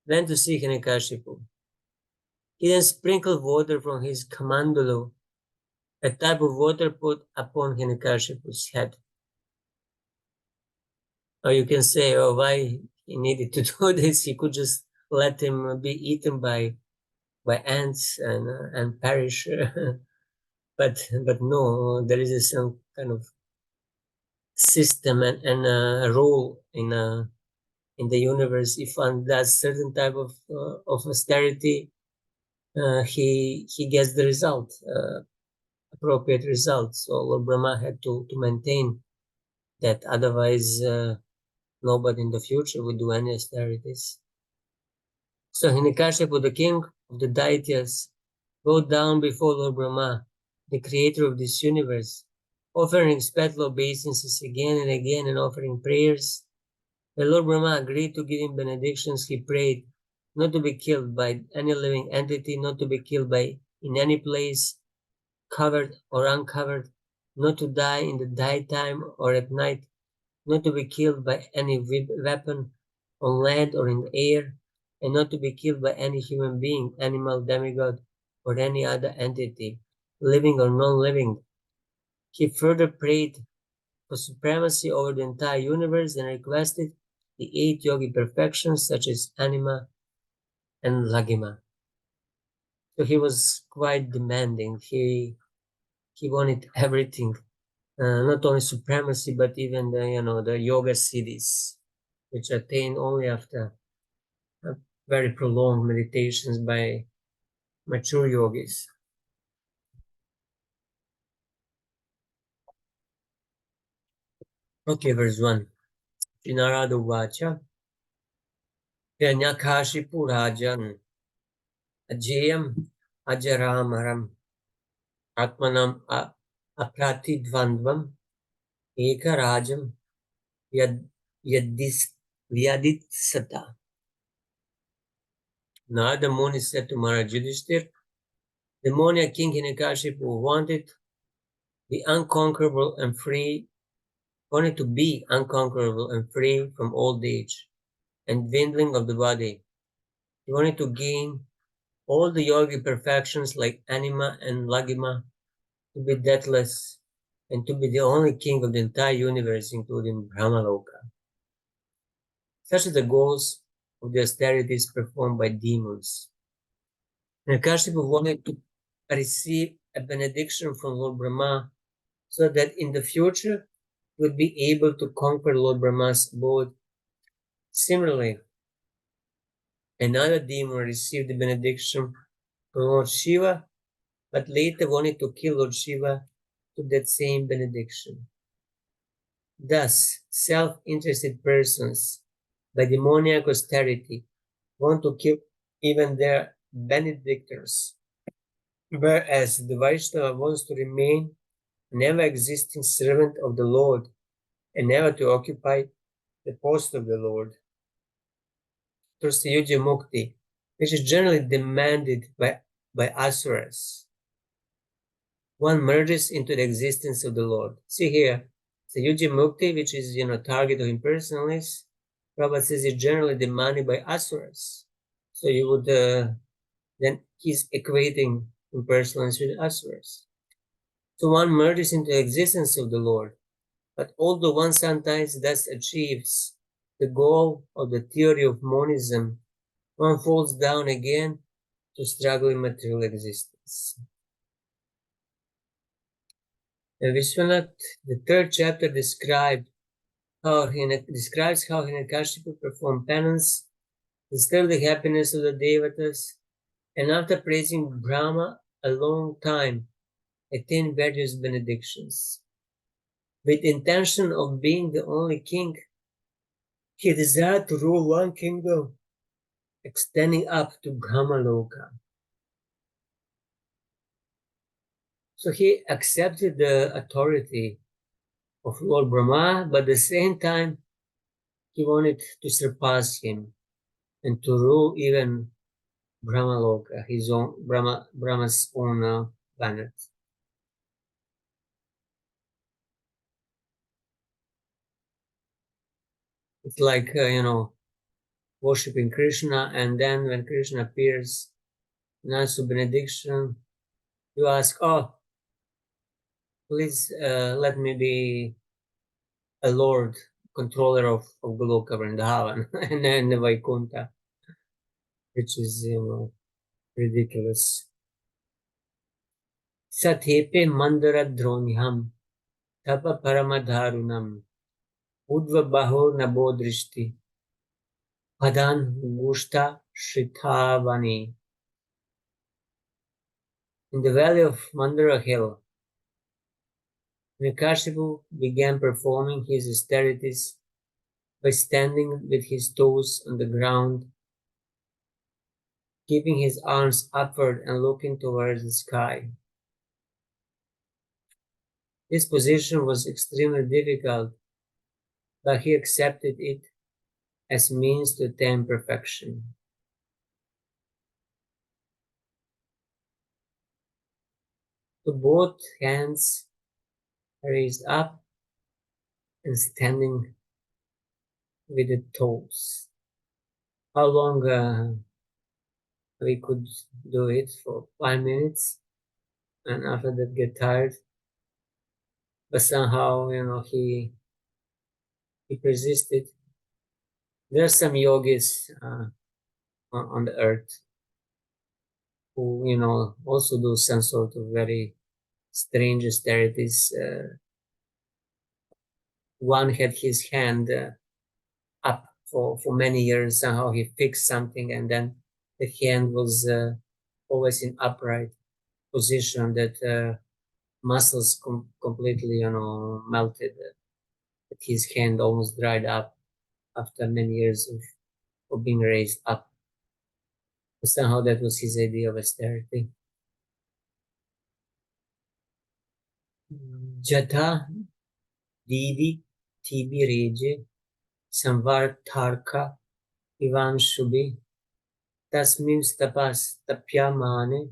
went to see Hiranyakashipu. He then sprinkled water from his kamandulu, a type of water put upon Hiranyakashipu's head. Or you can say, oh, why he needed to do this? He could just let him be eaten by ants and perish. but no, there is some kind of system and rule in the universe. If one does certain type of austerity, he gets the result, appropriate result. So Lord Brahma had to maintain that, otherwise nobody in the future would do any austerities. So Hiranyakashipu, the king of the deities, bowed down before Lord Brahma, the creator of this universe, offering respectful obeisances again and again and offering prayers. When Lord Brahma agreed to give him benedictions, he prayed not to be killed by any living entity, not to be killed by in any place, covered or uncovered, not to die in the daytime or at night, not to be killed by any weapon on land or in the air, and not to be killed by any human being, animal, demigod, or any other entity, living or non-living. He further prayed for supremacy over the entire universe and requested the 8 yogi perfections such as anima and lagima. So he was quite demanding. He wanted everything, not only supremacy, but even the yoga siddhis, which attained only after very prolonged meditations by mature yogis. Okay, verse 1. Srinarada Vacha Hiranyakashipu Rajan Ajayam Ajaramaram Atmanam Apratidvandvam Ekarajam Yadis Vyaditsata. Narada Muni said to Maharaj Yudhishthir, the Maurya king Hiranyakashipu wanted the unconquerable and free, wanted to be unconquerable and free from old age and dwindling of the body. He wanted to gain all the yogi perfections like anima and lagima, to be deathless, and to be the only king of the entire universe, including Brahmaloka. Such are the goals of the austerities performed by demons. And Kashyapa wanted to receive a benediction from Lord Brahma so that in the future he would be able to conquer Lord Brahma's abode. Similarly, another demon received the benediction from Lord Shiva, but later wanted to kill Lord Shiva to that same benediction. Thus, self-interested persons, by demoniac austerity, want to kill even their benedictors, whereas the Vaishnava wants to remain an ever-existing servant of the Lord and never to occupy the post of the Lord. Trasayuja Mukti, which is generally demanded by asuras. One merges into the existence of the Lord. See here, Sayuja Mukti, which is target of impersonalists, Prabhupada says is generally demanded by asuras. So you would then he's equating impersonalists with asuras. So one merges into the existence of the Lord, but although one sometimes thus achieves the goal of the theory of monism, one falls down again to struggle in material existence. And Vishwanath, the 3rd chapter describes how Hiranyakashipu performed penance, instilled the happiness of the devatas, and after praising Brahma a long time, attained various benedictions. With intention of being the only king, he desired to rule one kingdom, extending up to Brahmaloka. So he accepted the authority of Lord Brahma, but at the same time, he wanted to surpass him and to rule even Brahmaloka, his own Brahma's own planet. It's like worshipping Krishna, and then when Krishna appears in answer to benediction, you ask, "Oh, please let me be a lord, controller of Goloka Vrindavan," and then the Vaikuntha, which is ridiculous. Sathepe mandara droniham tapa paramadharunam udva baho nabo drishti padan gushta shrithavani. In the valley of Mandara Hill, Hiranyakashipu began performing his austerities by standing with his toes on the ground, keeping his arms upward and looking towards the sky. This position was extremely difficult, but he accepted it as means to attain perfection. So both hands raised up and standing with the toes. How long we could do it? For 5 minutes, and after that get tired. But somehow, he persisted. There are some yogis on the earth who, also do some sort of very strange austerities. One had his hand up for many years. Somehow he fixed something, and then the hand was always in upright position. That muscles completely, melted. His hand almost dried up after many years of being raised up. Somehow that was his idea of austerity. Jata Didi Tibi Reje Samvartarka Ivan Shubi Tasmin Stapas Tapyamane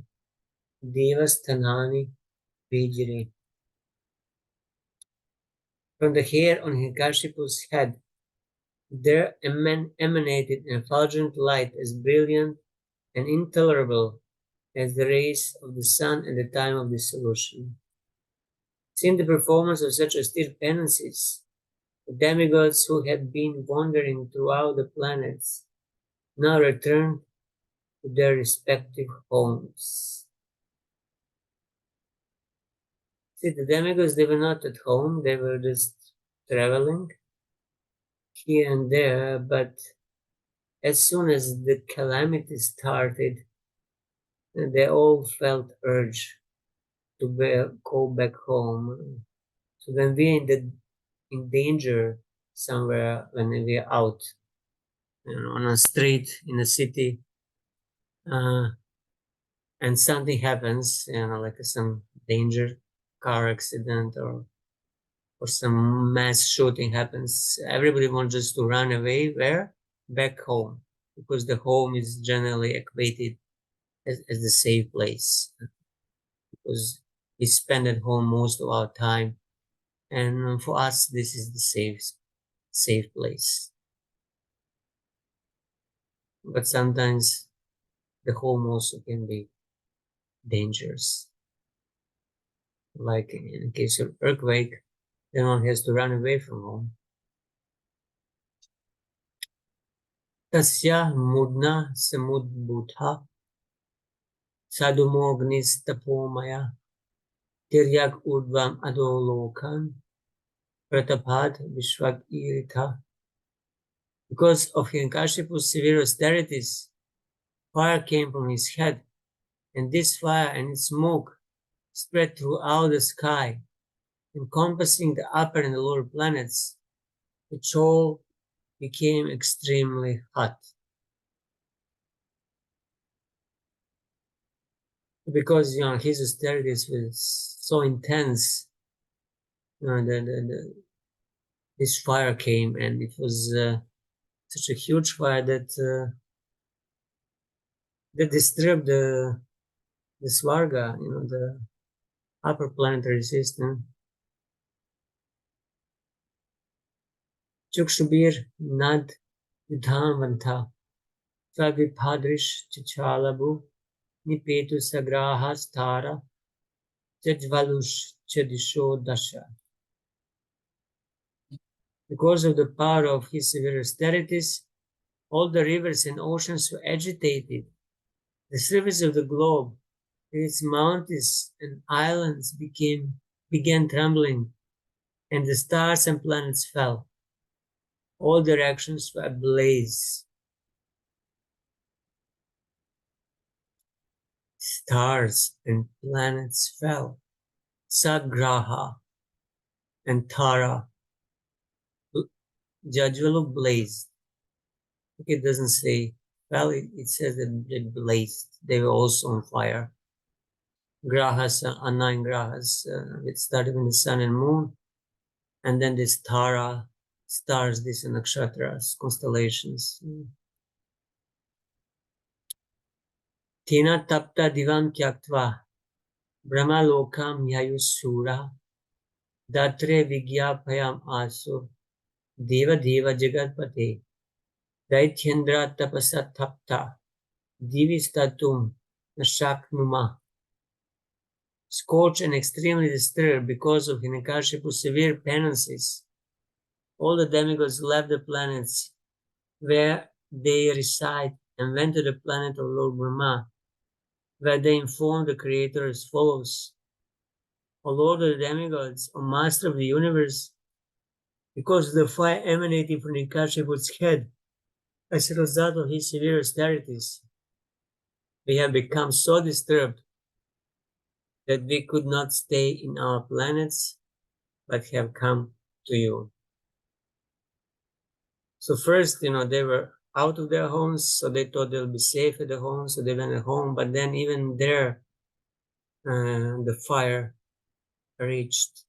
Devastanani Vijire. From the hair on Hirkashipu's head, there emanated an effulgent light as brilliant and intolerable as the rays of the sun at the time of dissolution. Seeing the performance of such austere penances, the demigods who had been wandering throughout the planets now returned to their respective homes. See, the demigods, they were not at home, they were just traveling here and there, but as soon as the calamity started, they all felt urge to go back home. So when we're in danger somewhere, when we're out, on a street in a city, and something happens, like some danger, car accident, or some mass shooting happens, everybody wants just to run away. Where? Back home, because the home is generally equated as the safe place, because we spend at home most of our time, and for us this is the safe place. But sometimes the home also can be dangerous, like in case of earthquake, then one has to run away from home. Tasya mudna samudbutha sadumognis-tapomaya tiryak udvam adolokan pratapad vishwak-iritha. Because of Hiranyakashipu's severe austerities, fire came from his head, and this fire and its smoke spread throughout the sky, encompassing the upper and the lower planets, which all became extremely hot. Because his austerities was so intense, this fire came, and it was such a huge fire that disturbed the Svarga, the upper planetary system. Chukshubir Nad Yudhamvanta Sadvipadrish Chichalabu Nipetu Sagraha Stara Chajvalush Chadisho Dasha. Because of the power of his severe austerities, all the rivers and oceans were agitated. The surface of the globe, its mountains and islands began trembling, and the stars and planets fell. All directions were ablaze. Stars and planets fell. Sagraha and Tara, Jajvalu blazed. It doesn't say fell, it says that they blazed. They were also on fire. Grahas are 9 grahas, it started with the sun and moon, and then this Tara, stars, these nakshatras, constellations. Tina tapta divam tyaktva brahma lokam yayusura Datre Vigyapayam Asur Deva Deva Jagatpate Daithendra Tapasatapta Divistatum Nashaknuma. Scorched and extremely disturbed because of Hiranyakashipu's severe penances, all the demigods left the planets where they reside and went to the planet of Lord Brahma, where they informed the Creator as follows: O Lord of the demigods, O Master of the universe, because of the fire emanating from Hiranyakashipu's head as a result of his severe austerities, we have become so disturbed that we could not stay in our planets, but have come to you. So first, they were out of their homes, so they thought they'll be safe at the home, so they went at home. But then even there, the fire reached,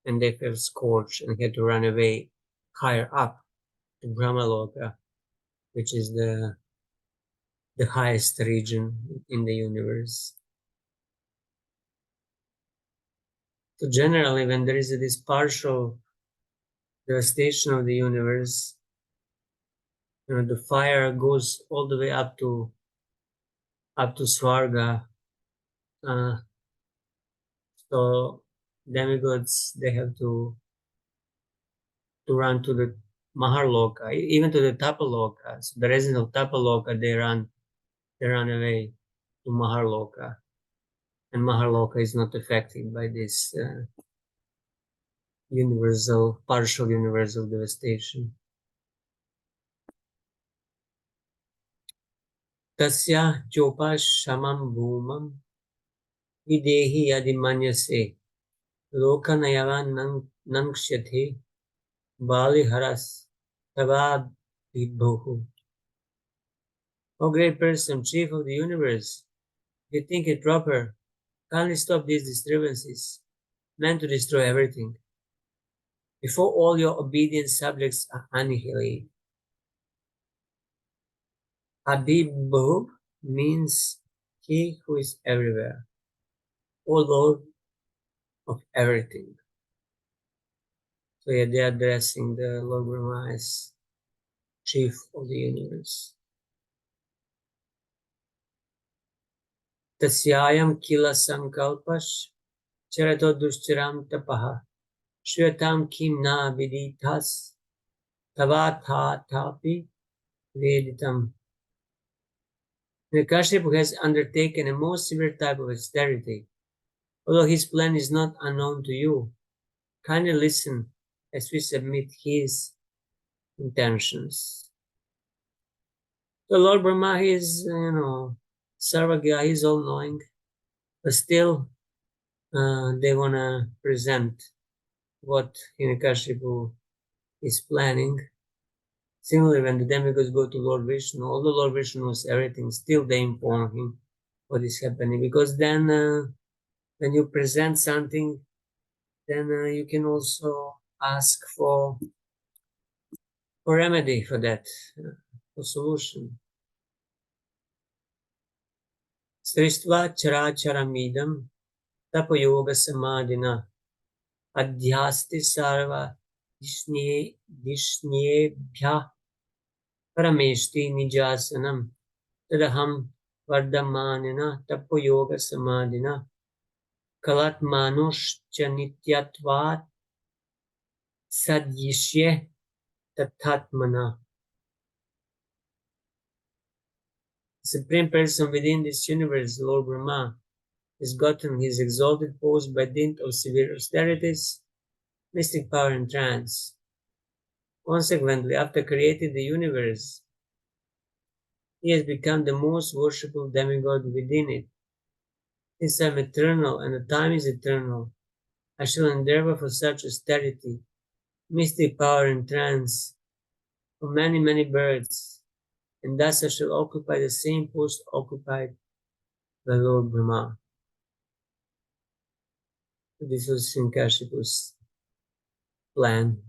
and they felt scorched and had to run away higher up to Brahmaloka, which is the highest region in the universe. So generally, when there is this partial devastation of the universe, the fire goes all the way up to Svarga. So demigods, they have to run to the Maharloka, even to the Tapaloka. So the residents of Tapaloka, they run away to Maharloka, and Maharloka is not affected by this partial universal devastation. Tasya chopa shamam bhumam videhi yadimanyase lokanayavan nangshyate bali haras tabad vidbhohu. O great person, chief of the universe, if you think it proper, kindly stop these disturbances, meant to destroy everything, before all your obedient subjects are annihilated. Abhibhu means he who is everywhere, O Lord of everything. So yeah, they are addressing the Lord Brahma as chief of the universe. Tasyayam kila sankalpash charato dushcharam tapaha shvetam kim na viditas tavatha tapi veditam. Hiranyakashipu has undertaken a most severe type of austerity. Although his plan is not unknown to you, kindly listen as we submit his intentions. The Lord Brahma is, Sarvagya, he's all-knowing, but still they want to present what Hiranyakashipu is planning. Similarly, when the demigods go to Lord Vishnu, although Lord Vishnu knows everything, still they inform him what is happening, because then when you present something, then you can also ask for remedy for that, for solution. Sristva characharamidam tapayoga samadhina adhyasti sarva dishnebhya parameshti nijasanam tadaham vardamanina tapayoga samadhina kalatmanushcha nityatvat sadyishye tatatmana. The Supreme Person within this universe, Lord Brahma, has gotten his exalted post by dint of severe austerities, mystic power, and trance. Consequently, after creating the universe, he has become the most worshipful demigod within it. Since I am eternal and the time is eternal, I shall endeavor for such austerity, mystic power, and trance for many, many births, and thus I shall occupy the same post occupied by Lord Brahma. This was Hiranyakashipu's plan.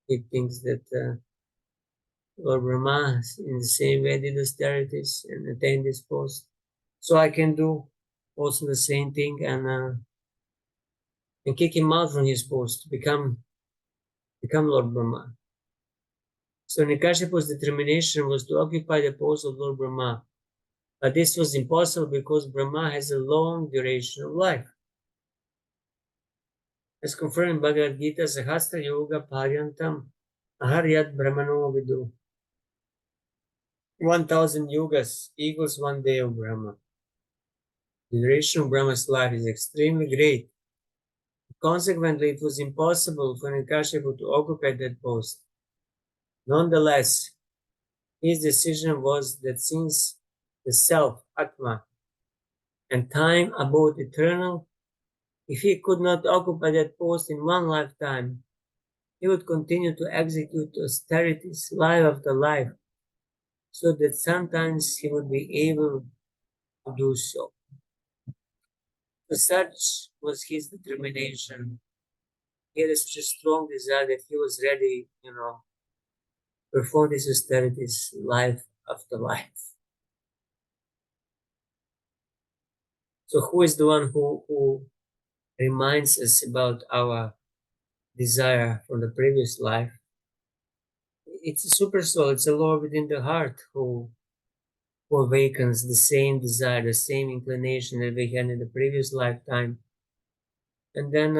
He thinks that Lord Brahma, in the same way, did austerities and attained this post. So I can do also the same thing, and and kick him out from his post to become Lord Brahma. So Hiranyakashipu's determination was to occupy the post of Lord Brahma. But this was impossible because Brahma has a long duration of life. As confirmed in Bhagavad Gita, Sahasra Yoga Paryantam Aharyat Brahmano Vidu. 1,000 yugas equals 1 day of Brahma. The duration of Brahma's life is extremely great. Consequently, it was impossible for Hiranyakashipu to occupy that post. Nonetheless, his decision was that since the self, Atma, and time are both eternal, if he could not occupy that post in one lifetime, he would continue to execute austerities life after life, so that sometimes he would be able to do so. So such was his determination. He had such a strong desire that he was ready, perform these austerities life after life. So who is the one who reminds us about our desire from the previous life? It's a super soul, it's a Lord within the heart who awakens the same desire, the same inclination that we had in the previous lifetime. And then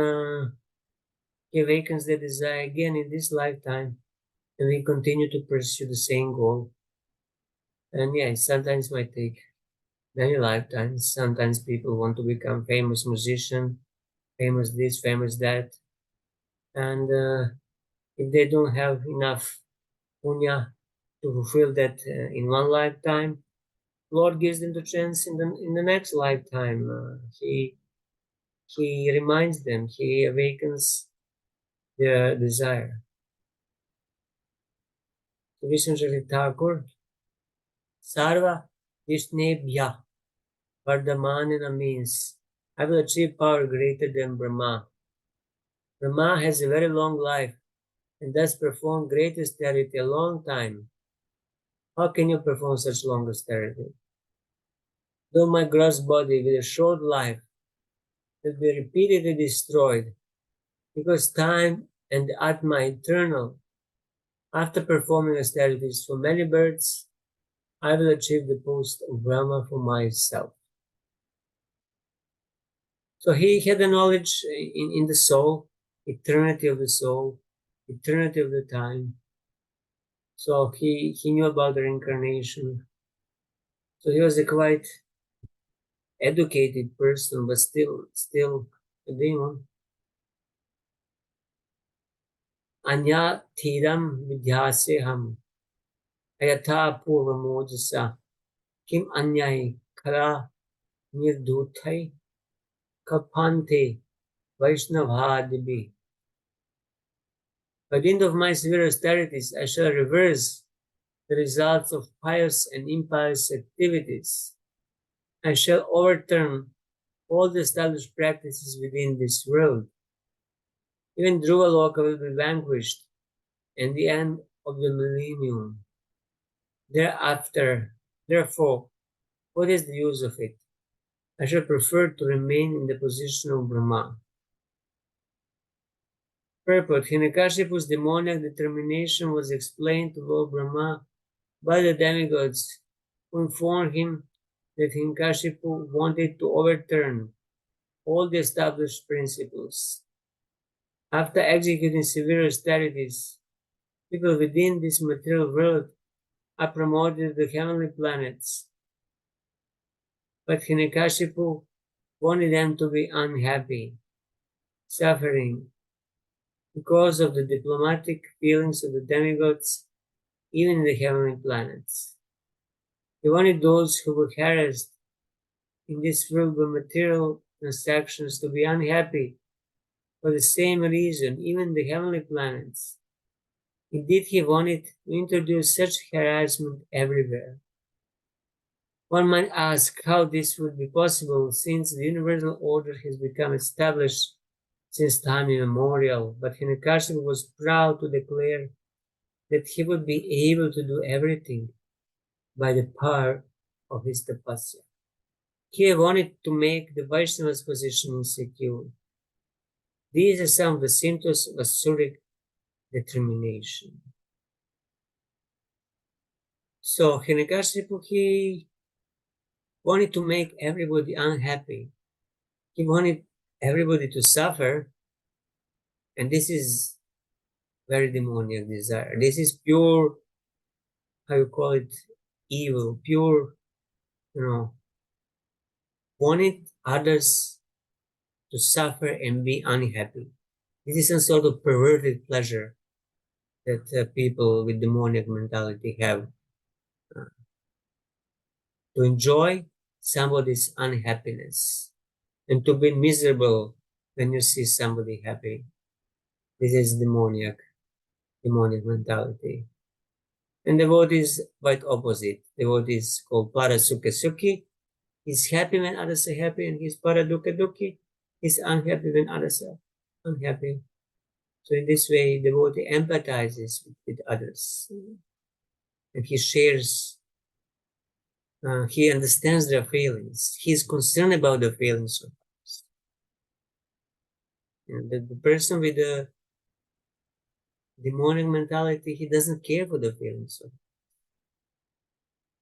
he awakens the desire again in this lifetime, and we continue to pursue the same goal. And yeah, it sometimes might take many lifetimes. Sometimes people want to become famous musician, famous this, famous that. And if they don't have enough punya to fulfill that in one lifetime, Lord gives them the chance in the next lifetime. He reminds them, he awakens their desire. So Vishnu Thakur, Sarva Vishnebhya Vardhamanana means I will achieve power greater than Brahma. Brahma has a very long life and thus performed great austerity a long time. How can you perform such long austerity? Though my gross body with a short life will be repeatedly destroyed, because time and the Atma are eternal, after performing austerities for many births, I will achieve the post of Brahma for myself. So he had the knowledge in the soul, eternity of the soul, eternity of the time. So he knew about the reincarnation. So he was a quite educated person, but still a demon. Anya thiram vidyase ham ayatha purvamojasa kim anyai kara nirdhuthai kapante vaishnavadibi. By the end of my severe austerities, I shall reverse the results of pious and impious activities. I shall overturn all the established practices within this world. Even Dhruvaloka will be vanquished, and the end of the millennium. Thereafter, therefore, what is the use of it? I shall prefer to remain in the position of Brahma. Purport: Hiranyakashipu's demoniac determination was explained to Lord Brahma by the demigods, who informed him that Hiranyakashipu wanted to overturn all the established principles. After executing severe austerities, people within this material world are promoted to the heavenly planets. But Hiranyakashipu wanted them to be unhappy, suffering, because of the diplomatic feelings of the demigods, even in the heavenly planets. He wanted those who were harassed in this world by material transactions to be unhappy for the same reason, even in the heavenly planets. Indeed, he wanted to introduce such harassment everywhere. One might ask how this would be possible, since the universal order has become established since time immemorial, but Hiranyakashipu was proud to declare that he would be able to do everything by the power of his tapasya. He wanted to make the Vaishnava's position insecure. These are some of the symptoms of ascetic determination. So Hiranyakashipu, he wanted to make everybody unhappy. He wanted everybody to suffer, and this is very demoniac desire. This is pure, how you call it, evil, pure, wanted others to suffer and be unhappy. This is some sort of perverted pleasure that people with demoniac mentality have, to enjoy somebody's unhappiness and to be miserable when you see somebody happy. This is demoniac mentality. And the word is quite opposite. The word is called parasukha. He's happy when others are happy, and he's paradukha. He's unhappy when others are unhappy. So in this way, the devotee empathizes with others, and he shares. He understands their feelings. He's concerned about the feelings of others. The person with the demonic mentality, he doesn't care for the feelings of.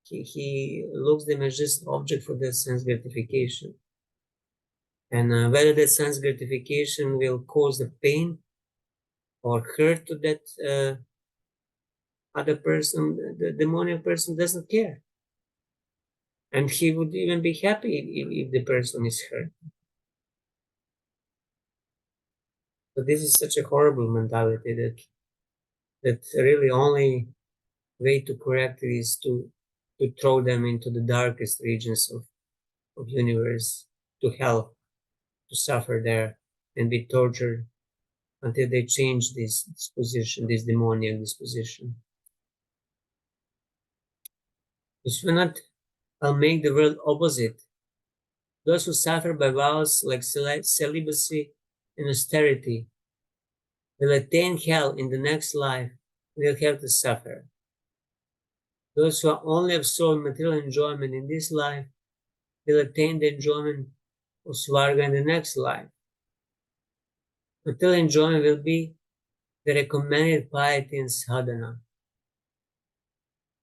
He looks them as just object for their sense gratification. And whether that sense gratification will cause the pain or hurt to that other person, the demonic person doesn't care. And he would even be happy if the person is hurt. So this is such a horrible mentality that really only way to correct it is to throw them into the darkest regions of universe, to hell, to suffer there and be tortured until they change this disposition, this demoniac disposition. Vishwanath, I'll make the world opposite. Those who suffer by vows like celibacy and austerity will attain hell in the next life, will have to suffer. Those who are only absorbed material enjoyment in this life will attain the enjoyment of Svarga in the next life. Material enjoyment will be the recommended piety and sadhana.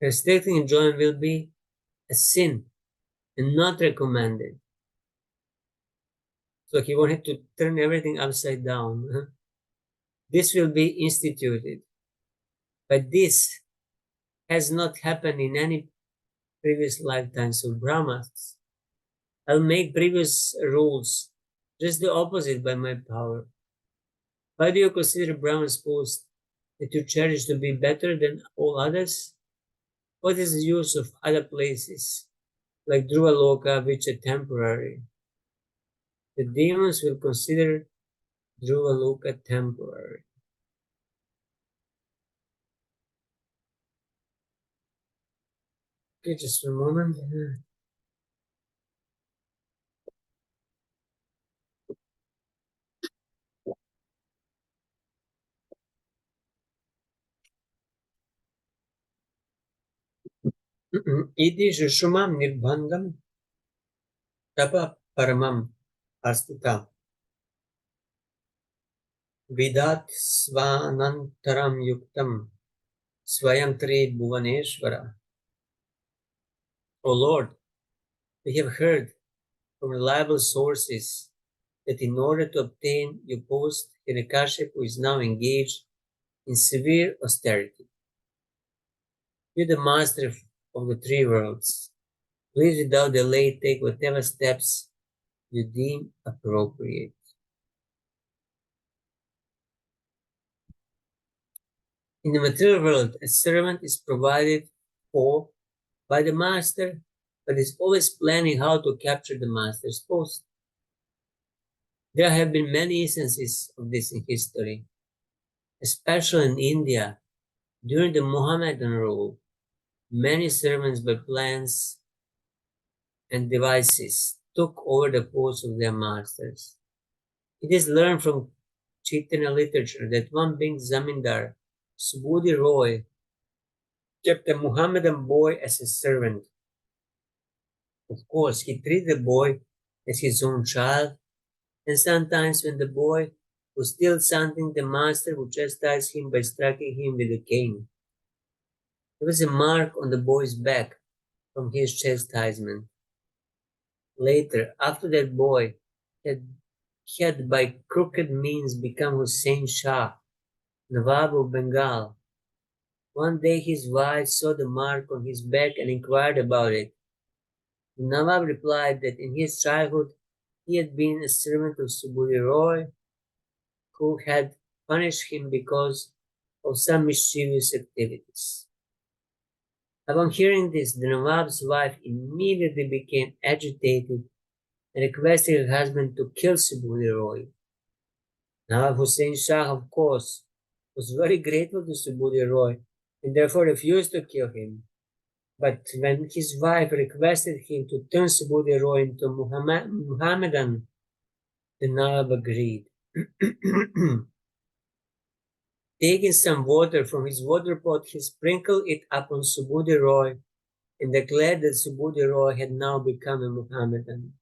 Restricting enjoyment will be a sin and not recommended. So he wanted to turn everything upside down. This will be instituted. But this has not happened in any previous lifetimes of Brahmas. I'll make previous rules just the opposite by my power. Why do you consider Brahma's post that you cherish to be better than all others? What is the use of other places, like Dhruvaloka, which are temporary? The demons will consider Dhruvaloka temporary. Okay, just a moment. Iti Shushumam Nirbandam Tapa Paramam Astita Vidat Svanantaram Yuktam Swayam Tri Bhuvaneshvara. O Lord, we have heard from reliable sources that in order to obtain your post, Hiranyakashipu is now engaged in severe austerity. You, the master of the three worlds, please without delay take whatever steps you deem appropriate. In the material world, a servant is provided for by the master, but is always planning how to capture the master's post. There have been many instances of this in history, especially in India. During the Mohammedan rule, many servants by plans and devices took over the posts of their masters. It is learned from Chaitanya literature that one being Zamindar, Subudhi Roy, kept a Mohammedan boy as a servant. Of course, he treated the boy as his own child, and sometimes when the boy who steals something, the master would chastise him by striking him with a cane. There was a mark on the boy's back from his chastisement. Later, after that boy had by crooked means become Hussein Shah, Nawab of Bengal, one day his wife saw the mark on his back and inquired about it. The Nawab replied that in his childhood he had been a servant of Subudhi Roy, who had punished him because of some mischievous activities. Upon hearing this, the Nawab's wife immediately became agitated and requested her husband to kill Subudhi Roy. Nawab Hussein Shah, of course, was very grateful to Subudhi Roy and therefore refused to kill him. But when his wife requested him to turn Subudhi Roy into Muhammadan, the Nawab agreed. Taking some water from his water pot, he sprinkled it upon Subudhi Roy and declared that Subudhi Roy had now become a Muhammadan.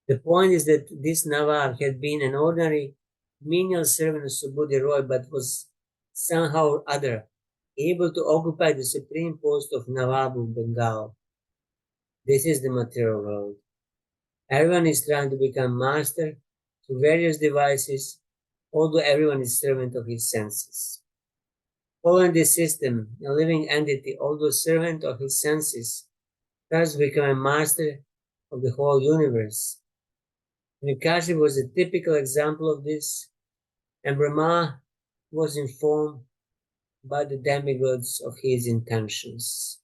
The point is that this Nawab had been an ordinary menial servant of Subudhi Roy, but was somehow or other able to occupy the supreme post of Nawab of Bengal. This is the material world. Everyone is trying to become master through various devices, although everyone is servant of his senses. Following this system, a living entity, although servant of his senses, thus become a master of the whole universe. Nikashi was a typical example of this, and Brahma was informed by the demigods of his intentions.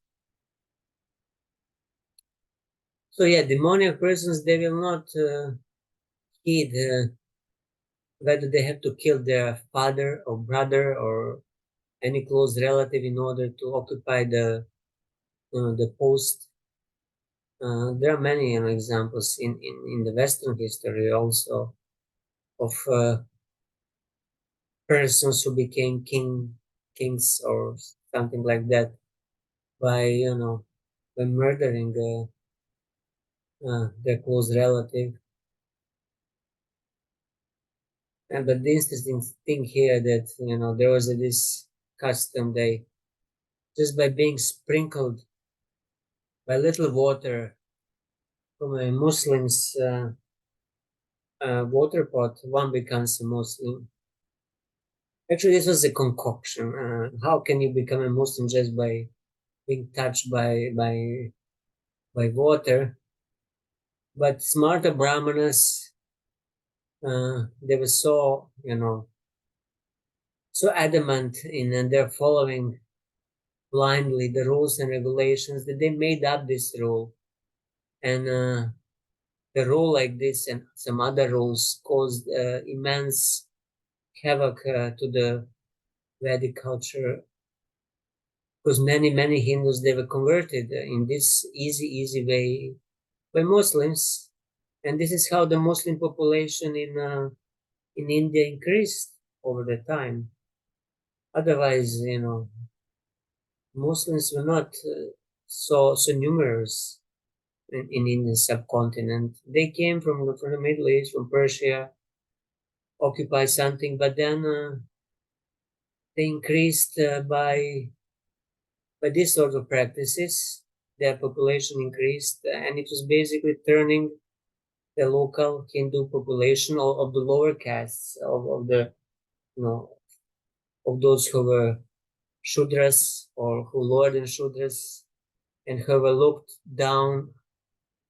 So yeah, demoniac persons, they will not heed whether they have to kill their father or brother or any close relative in order to occupy the post. There are many examples in the Western history also of persons who became kings or something like that by by murdering their close relative. But the interesting thing here that there was this custom, they just by being sprinkled by little water from a Muslim's water pot, one becomes a Muslim. Actually, this was a concoction. How can you become a Muslim just by being touched by water? But smarter Brahmanas, they were so so adamant in their following blindly the rules and regulations that they made up this rule, and the rule like this and some other rules caused immense havoc to the Vedic culture, because many Hindus, they were converted in this easy way by Muslims, and this is how the Muslim population in India increased over the time. Otherwise, Muslims were not so numerous in Indian subcontinent. They came from the Middle East, from Persia, occupied something, but then they increased by this sort of practices. Their population increased, and it was basically turning the local Hindu population of the lower castes of the of those who were Shudras or who lower than Shudras and who were looked down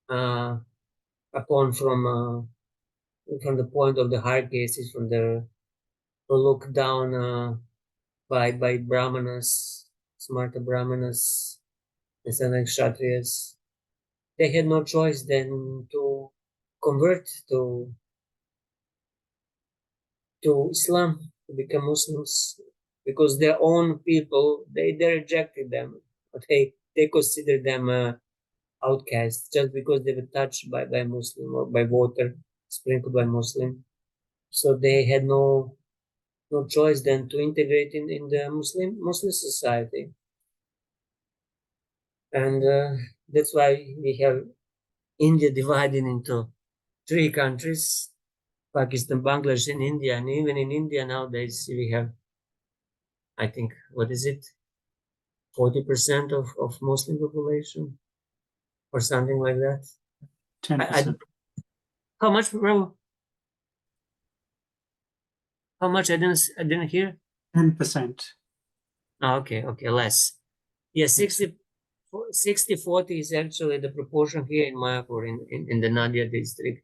upon from the point of the higher castes, from the were looked down by Brahmanas, smarta Brahmanas, and some like Kshatriyas. They had no choice than to convert to Islam, to become Muslims, because their own people, they rejected them. They considered them outcasts just because they were touched by Muslim or by water sprinkled by Muslim. So they had no choice than to integrate in the Muslim society. And that's why we have India divided into 3 countries: Pakistan, Bangladesh, and India. And even in India nowadays, we have, I think, what is it? 40% of Muslim population or something like that. 10%. How much, bro? How much? I didn't hear. 10%. Oh, okay, less. Yeah, 60-40 is actually the proportion here in Mayapur, in the Nadia district.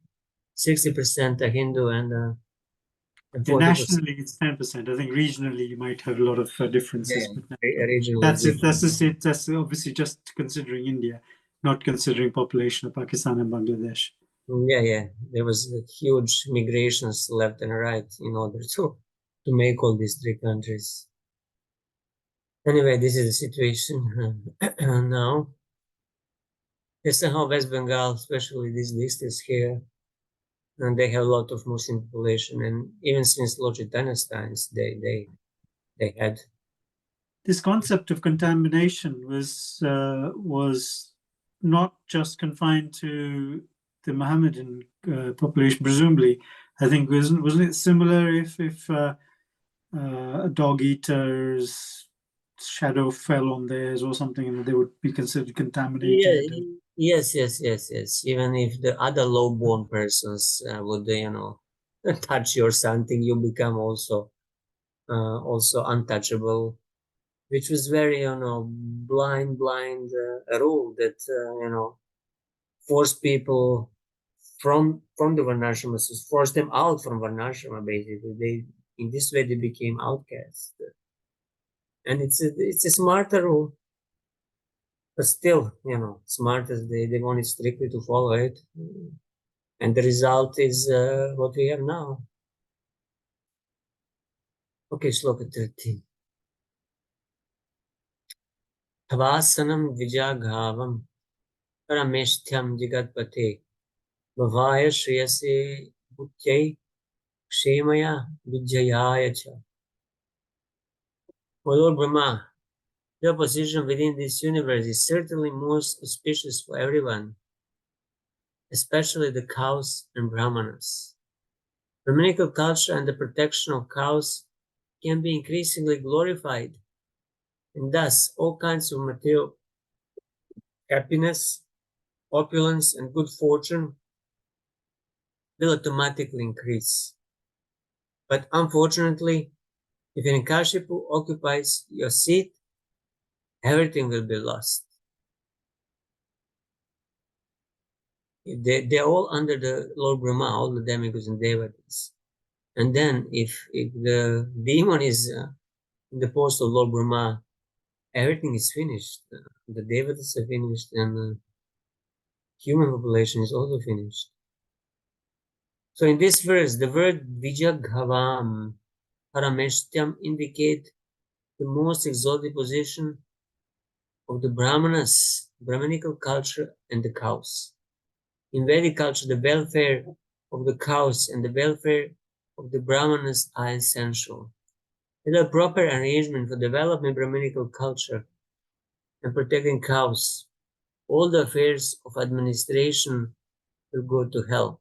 60% are Hindu and 40%. Nationally, it's 10%. I think regionally, you might have a lot of differences. Yeah, But regionally that's it. different. That's obviously just considering India, not considering population of Pakistan and Bangladesh. Yeah. There was huge migrations left and right in order to make all these three countries. Anyway, this is the situation now. Yes, somehow West Bengal, especially these districts here, and they have a lot of Muslim population, and even since Lord Chaitanya's times, they had. This concept of contamination was not just confined to the Mohammedan population. Presumably, I think wasn't it similar if a dog eater's shadow fell on theirs or something, and they would be considered contaminated. Yes. Even if the other low-born persons would, touch you or something, you become also untouchable, which was very, blind rule that, forced people from the Varnashrama, forced them out from Varnashrama. Basically, in this way they became outcasts, and it's a smarter rule. But still, smart as they wanted strictly to follow it. And the result is what we have now. Okay, Shloka 13. Tavasanam Vijaghavam Parameshthyam Jigatpate Bhavaya Shriyase Bhutyai Kshemaya Vijayaya Cha. O Lord Brahma, your position within this universe is certainly most auspicious for everyone, especially the cows and brahmanas. Brahminical culture and the protection of cows can be increasingly glorified, and thus all kinds of material happiness, opulence, and good fortune will automatically increase. But unfortunately, if an Kashipu occupies your seat, everything will be lost. They're all under the Lord Brahma, all the demigods and devatas. And then if the demon is in the post of Lord Brahma, everything is finished. The devatas are finished, and human population is also finished. So in this verse, the word Vijaghavam Parameshtyam indicate the most exalted position of the Brahmanas, Brahminical culture, and the cows. In Vedic culture, the welfare of the cows and the welfare of the Brahmanas are essential. Without proper arrangement for developing Brahminical culture and protecting cows, all the affairs of administration will go to hell.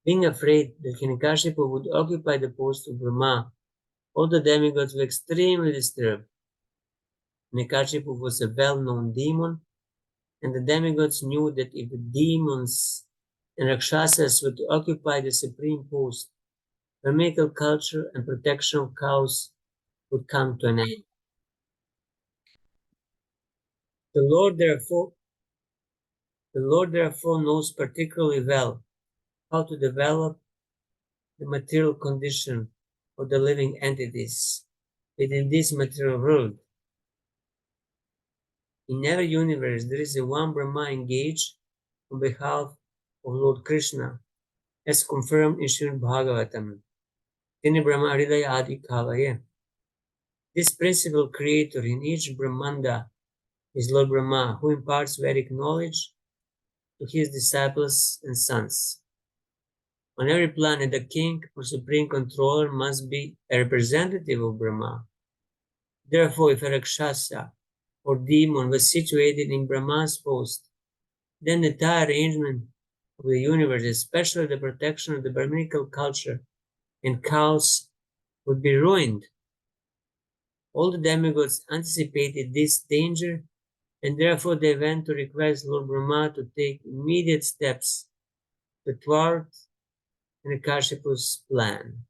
Being afraid that Hiranyakashipu would occupy the post of Brahma, all the demigods were extremely disturbed. Hiranyakashipu was a well-known demon, and the demigods knew that if the demons and Rakshasas were to occupy the supreme post, Brahminical culture and protection of cows would come to an end. The Lord therefore knows particularly well how to develop the material condition of the living entities within this material world. In every universe, there is a one Brahma engaged on behalf of Lord Krishna, as confirmed in Srimad Bhagavatam. Tini Brahma Hridaya Adi Kavaya. This principal creator in each Brahmanda is Lord Brahma, who imparts Vedic knowledge to his disciples and sons. On every planet, the king or supreme controller must be a representative of Brahma. Therefore, if a Rakshasa or demon was situated in Brahma's post, then the entire arrangement of the universe, especially the protection of the Brahminical culture and cows, would be ruined. All the demigods anticipated this danger, and therefore they went to request Lord Brahma to take immediate steps to thwart Hiranyakashipu's plan.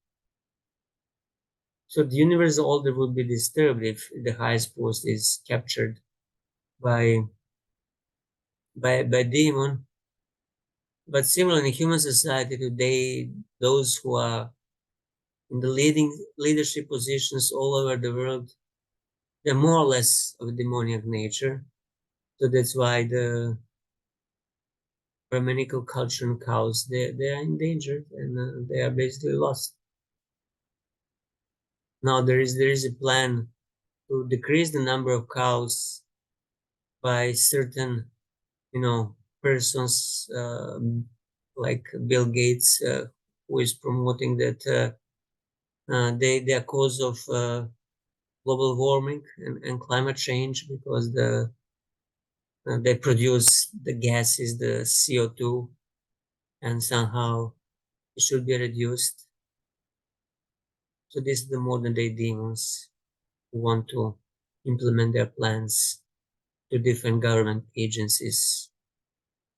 So the universal order would be disturbed if the highest post is captured by demon. But similarly, in human society today, those who are in the leadership positions all over the world, they're more or less of a demoniac nature. So that's why the Brahminical culture and cows, they are endangered and they are basically lost. Now there is a plan to decrease the number of cows by certain, persons like Bill Gates, who is promoting that they are cause of global warming and climate change because they produce the gases, the CO2, and somehow it should be reduced. So this is the modern day demons who want to implement their plans to different government agencies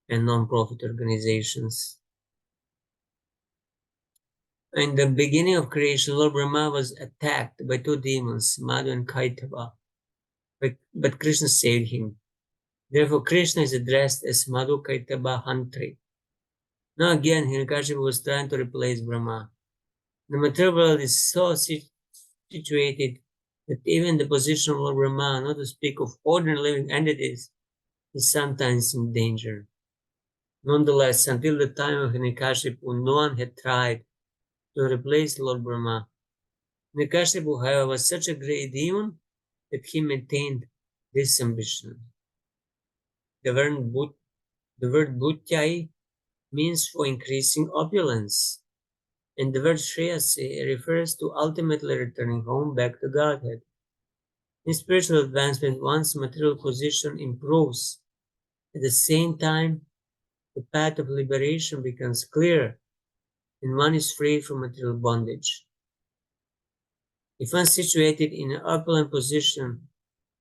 and non-profit organizations. In the beginning of creation, Lord Brahma was attacked by two demons, Madhu and Kaitava, but Krishna saved him. Therefore, Krishna is addressed as Madhu Kaitava Hantri. Now again, Hiranyakashipu was trying to replace Brahma. The material world is so situated that even the position of Lord Brahma, not to speak of ordinary living entities, is sometimes in danger. Nonetheless, until the time of Hiranyakashipu, no one had tried to replace Lord Brahma. Hiranyakashipu, however, was such a great demon that he maintained this ambition. The word Bhutyai means for increasing opulence, and the word Shreyasi refers to ultimately returning home back to Godhead. In spiritual advancement, one's material position improves. At the same time, the path of liberation becomes clear, and one is freed from material bondage. If one is situated in an opulent position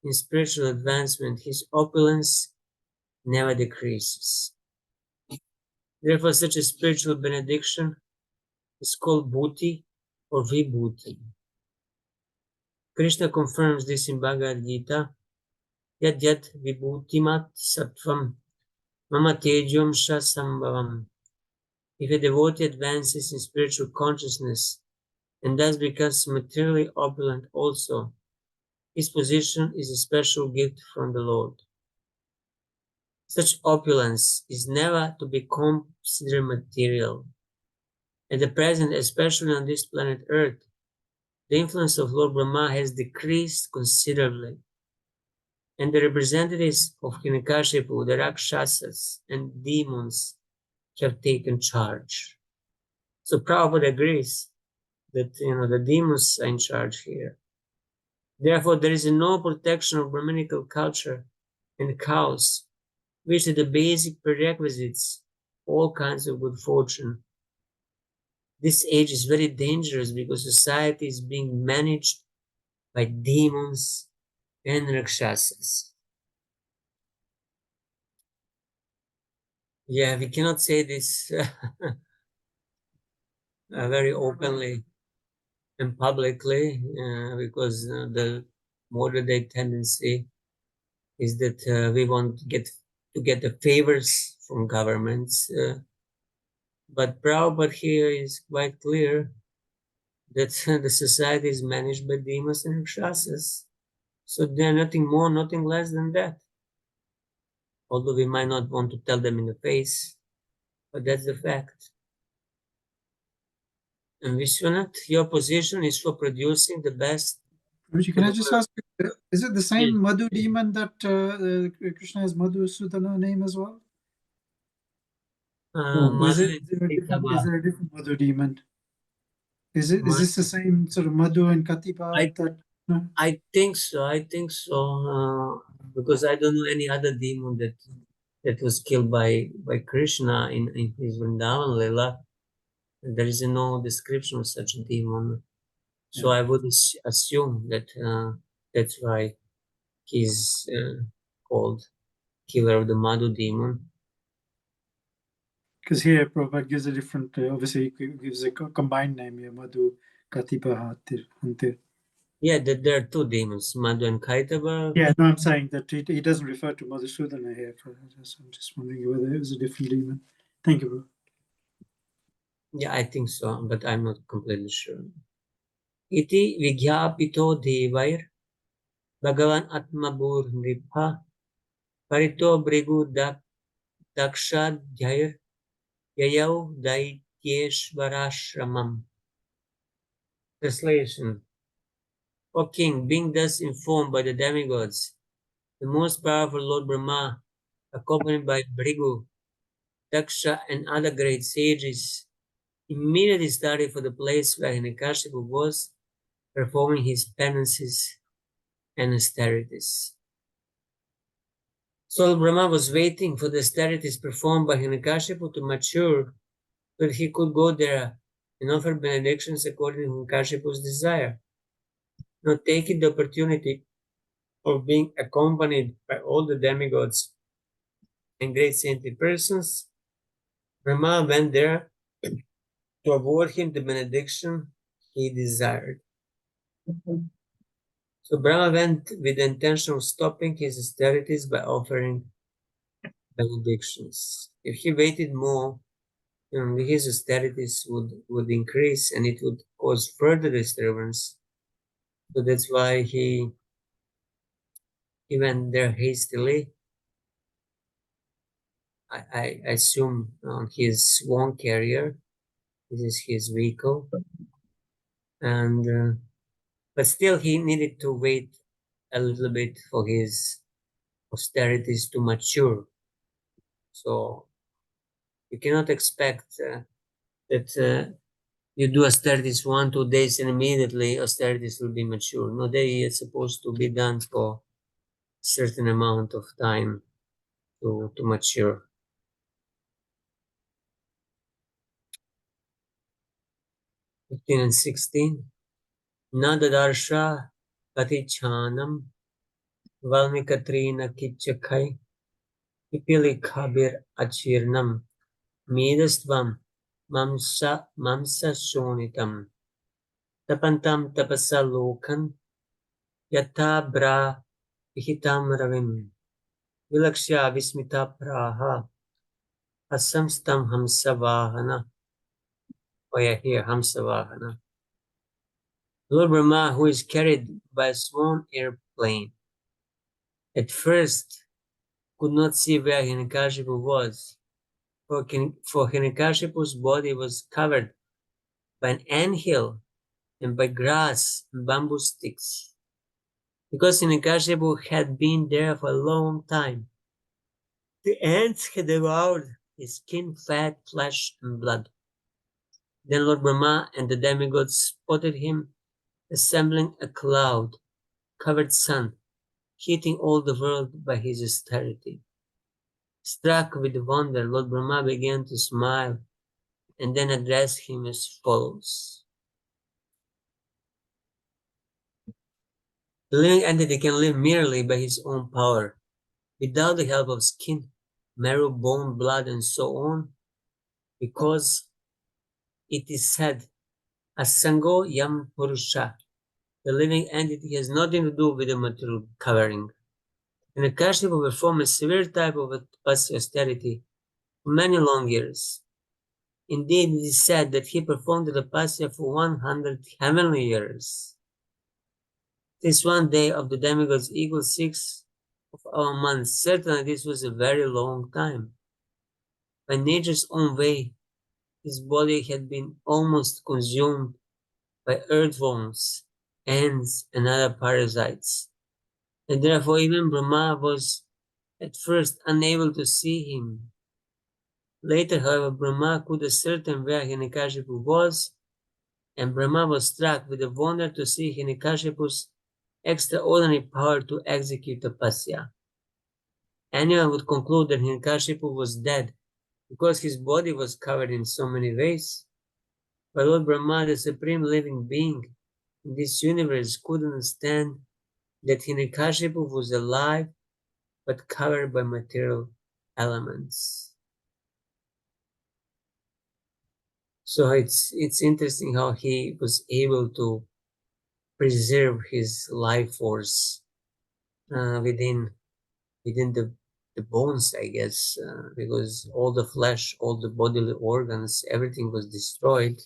in spiritual advancement, his opulence never decreases. Therefore, such a spiritual benediction is called Bhuti or Vibhuti. Krishna confirms this in Bhagavad Gita, Yad Yad Vibhutimat Sattvam Mama Tejyam Sambhavam. If a devotee advances in spiritual consciousness and thus becomes materially opulent also, his position is a special gift from the Lord. Such opulence is never to be considered material. At the present, especially on this planet Earth, the influence of Lord Brahma has decreased considerably, and the representatives of Hiranyakashipu, the Rakshasas and demons, have taken charge. So Prabhupada agrees that the demons are in charge here. Therefore, there is no protection of Brahminical culture and cows, which are the basic prerequisites for all kinds of good fortune. This age is very dangerous because society is being managed by demons and Rakshasas. Yeah, we cannot say this very openly and publicly because the modern day tendency is that we want to get the favors from governments. But Prabhupada here is quite clear that the society is managed by demons and Rakshasas. So they're nothing more, nothing less than that. Although we might not want to tell them in the face, but that's the fact. And Vishwanath, your position is for producing the best. Guruji, can I just ask, is it the same Yes. Madhu demon that Krishna has Madhu Sudana name as well? Or is Madhu there a different, Kaitava. is there a different Madhu demon? Is this the same sort of Madhu and Katipa that? No? I think so. Because I don't know any other demon that that was killed by Krishna in his Vrindavan Lila. There is no description of such a demon. So I would assume that that's why he's called killer of the Madhu demon. Because here Prabhupada gives a different, obviously he gives a combined name here, Madhu Katipa Hantir. Yeah, there are two demons, Madhu and Kaitaba. Yeah, no, I'm saying that he doesn't refer to Madhusudana here. I'm just wondering whether it was a different demon. Thank you, bro. Yeah, I think so, but I'm not completely sure. Iti vigyapito devair Bhagavan Atmabur Nripha Parito Brigu Dakshadhyair Yayau Daityeshvarashramam. Translation. O king, being thus informed by the demigods, the most powerful Lord Brahma, accompanied by Brigu, Daksha, and other great sages, immediately started for the place where Hiranyakashipu was, performing his penances and austerities. So Brahma was waiting for the austerities performed by Hiranyakashipu to mature, so that he could go there and offer benedictions according to Hiranyakashipu's desire. Now taking the opportunity of being accompanied by all the demigods and great saintly persons, Brahma went there to award him the benediction he desired. So Brahma went with the intention of stopping his austerities by offering benedictions. If he waited more, his austerities would increase and it would cause further disturbance. So that's why he went there hastily. I assume on his swan carrier. This is his vehicle, and but still he needed to wait a little bit for his austerities to mature. So you cannot expect that you do austerities 1-2 days and immediately austerities will be mature. No, they are supposed to be done for a certain amount of time to mature. 15 and 16. Nadadarsha Katichanam Valmikatrina Kichakai Pipilikhabir Achirnam Medastvam Mamsa Shonitam Tapantam Tapasa Lokan Yata Bra Vihitam Ravim Vilakshya Vismita Praha Asamstam Hamsavahana. Oh yeah, here Hamsavahana. Lord Brahma, who is carried by a swan airplane, at first could not see where Hiranyakashipu was, for Hiranyakashipu's body was covered by an anthill and by grass and bamboo sticks. Because Hiranyakashipu had been there for a long time, the ants had devoured his skin, fat, flesh, and blood. Then Lord Brahma and the demigods spotted him assembling a cloud-covered sun, heating all the world by his austerity. Struck with wonder, Lord Brahma began to smile and then addressed him as follows. The living entity can live merely by his own power, without the help of skin, marrow, bone, blood, and so on, because it is said, Asango Yam Purusha, the living entity has nothing to do with the material covering. And Akashi will perform a severe type of tapasya austerity for many long years. Indeed, it is said that he performed the tapasya for 100 heavenly years. This one day of the demigods equals 6 of our months. Certainly, this was a very long time. By nature's own way, his body had been almost consumed by earthworms, ants, and other parasites, and therefore even Brahma was at first unable to see him. Later, however, Brahma could ascertain where Hiranyakashipu was, and Brahma was struck with the wonder to see Hiranyakashipu's extraordinary power to execute tapasya. anyone would conclude that Hiranyakashipu was dead because his body was covered in so many ways. But Lord Brahma, the supreme living being in this universe, could understand that Hiranyakashipu was alive but covered by material elements. So it's interesting how he was able to preserve his life force within the bones, I guess, because all the flesh, all the bodily organs, everything was destroyed.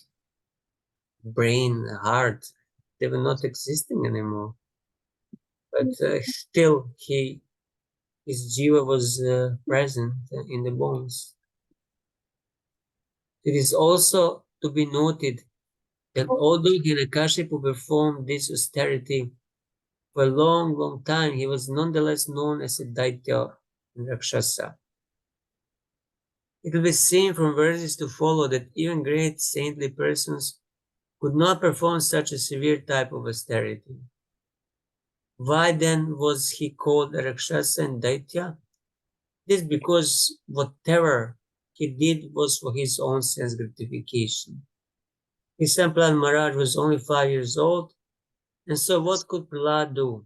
Brain, heart, they were not existing anymore. But still, his jiva was present in the bones. It is also to be noted that although Hiranyakashipu performed this austerity for a long, long time, he was nonetheless known as a Daitya and Rakshasa. It will be seen from verses to follow that even great saintly persons could not perform such a severe type of austerity. Why then was he called a Rakshasa and Daitya? This because whatever he did was for his own sense gratification. His son Prahlad Maharaj was only 5 years old, and so what could Prahlad do?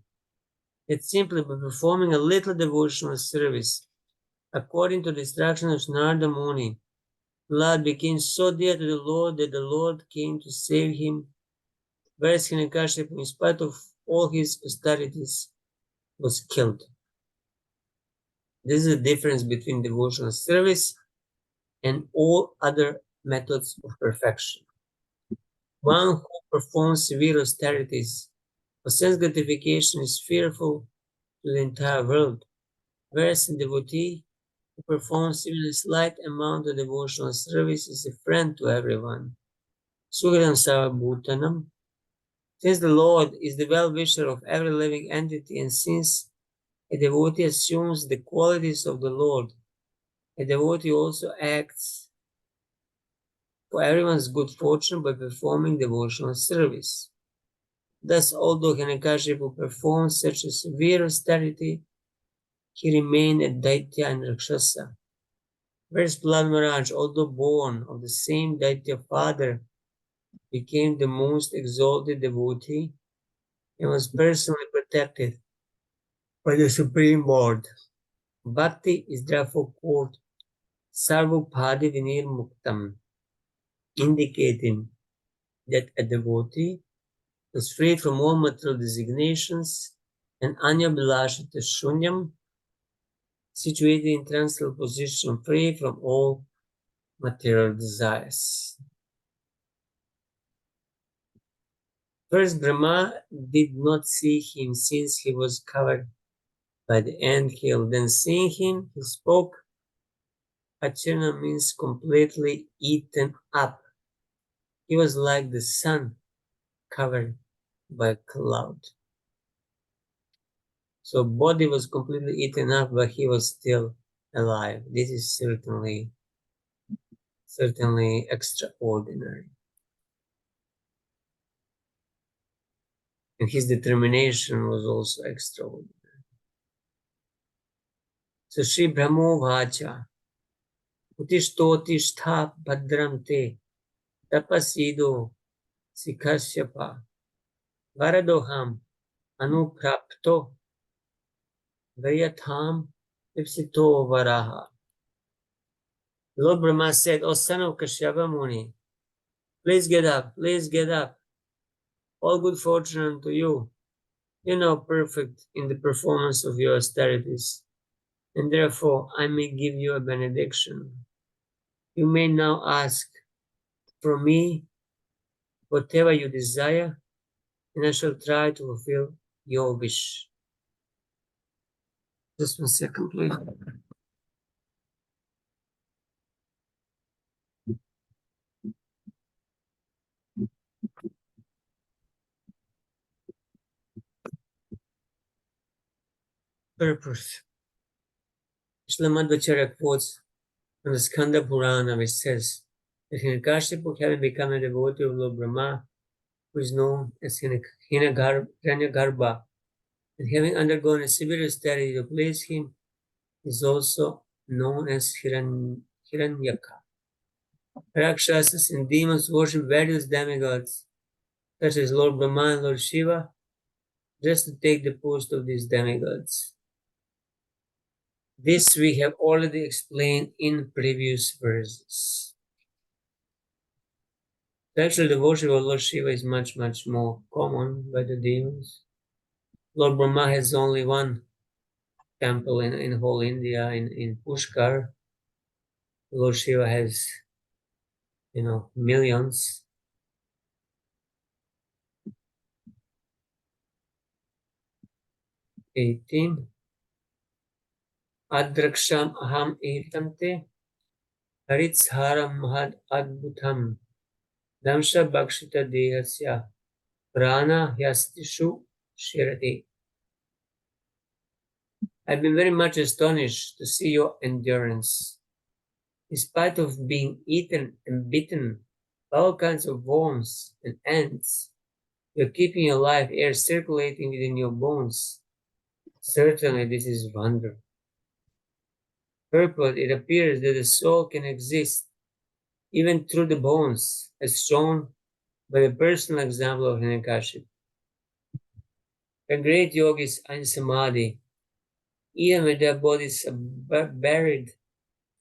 That simply by performing a little devotional service, according to the instruction of Narada Muni, Prahlad became so dear to the Lord that the Lord came to save him, whereas Hiranyakashipu, in spite of all his austerities, was killed. This is the difference between devotional service and all other methods of perfection. One who performs severe austerities for sense gratification is fearful to the entire world, whereas a devotee who performs even a slight amount of devotional service is a friend to everyone. Suhridam Sarvabhutanam. Since the Lord is the well-wisher of every living entity, and since a devotee assumes the qualities of the Lord, a devotee also acts for everyone's good fortune by performing devotional service. Thus, although Hiranyakashipu performed such a severe austerity, he remained a Daitya and Rakshasa. Whereas Prahlad Maharaj, although born of the same Daitya father, became the most exalted devotee and was personally protected by the Supreme Lord. Bhakti is therefore called Sarvopadi Vinir Muktam, indicating that a devotee was freed from all material designations and Anya Bilashita Shunyam, situated in tranquil position, free from all material desires. First, Brahma did not see him since he was covered by the anthill. Then, seeing him, he spoke. Achirna means completely eaten up. He was like the sun covered by a cloud. So body was completely eaten up, but he was still alive. This is certainly extraordinary. And his determination was also extraordinary. So Sri Brahmo Vacha, Utishtotishtha Bhadram Te, Tapasido Sikhasyapa, Varadoham Anuprapto, Vayatham Ipsito Varaha. Lord Brahma said, O son of Kashyapa Muni, please get up, please get up. All good fortune unto you. You are now perfect in the performance of your austerities, and therefore I may give you a benediction. You may now ask from me whatever you desire, and I shall try to fulfill your wish. Just 1 second, please. Purpose. Srimad Vicara quotes from the Skanda Purana, which says that Hiranyakashipu, having become a devotee of Lord Brahma, who is known as Hiranyagarbha, and having undergone a severe austerity to please him, is also known as Hiranyaka. Rakshasas and demons worship various demigods, such as Lord Brahma and Lord Shiva, just to take the post of these demigods. This we have already explained in previous verses. Actually, the worship of Lord Shiva is much, much more common by the demons. Lord Brahma has only one temple in whole India, in Pushkar. Lord Shiva has, millions. Eighteen. Adraksham aham etamte haritsharam mahad adbhutam damsha bhakshita dehasya prana yastishu shirati. I've been very much astonished to see your endurance. In spite of being eaten and bitten by all kinds of worms and ants, you're keeping alive, air circulating within your bones. Certainly, this is wonder. Purport, it appears that the soul can exist even through the bones, as shown by the personal example of Hiranyakashipu. The great yogis are in samadhi, even when their bodies are buried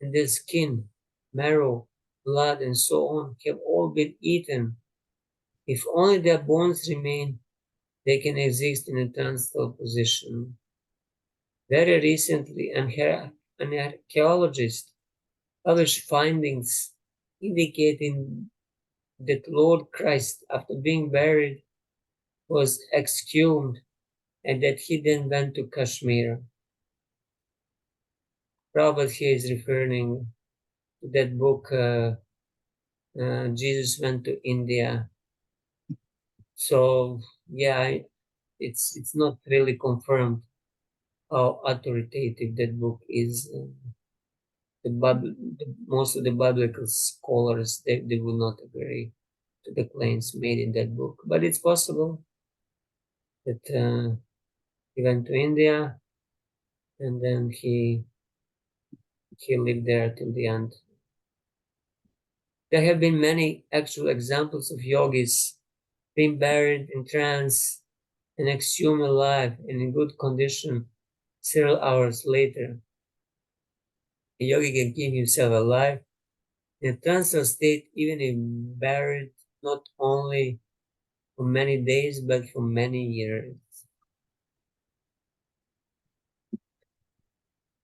and their skin, marrow, blood, and so on have all been eaten. If only their bones remain, they can exist in a transital position. Very recently, an archaeologist published findings indicating that Lord Christ, after being buried, was exhumed and that he then went to Kashmir. Prabhupada here is referring to that book, Jesus Went to India. So, yeah, it's not really confirmed how authoritative that book is. Most of the biblical scholars, they will not agree to the claims made in that book. But it's possible that he went to India and then he lived there till the end. There have been many actual examples of yogis being buried in trance and exhumed alive and in good condition several hours later. A yogi can keep himself alive in a tranceal state even if buried not only for many days but for many years.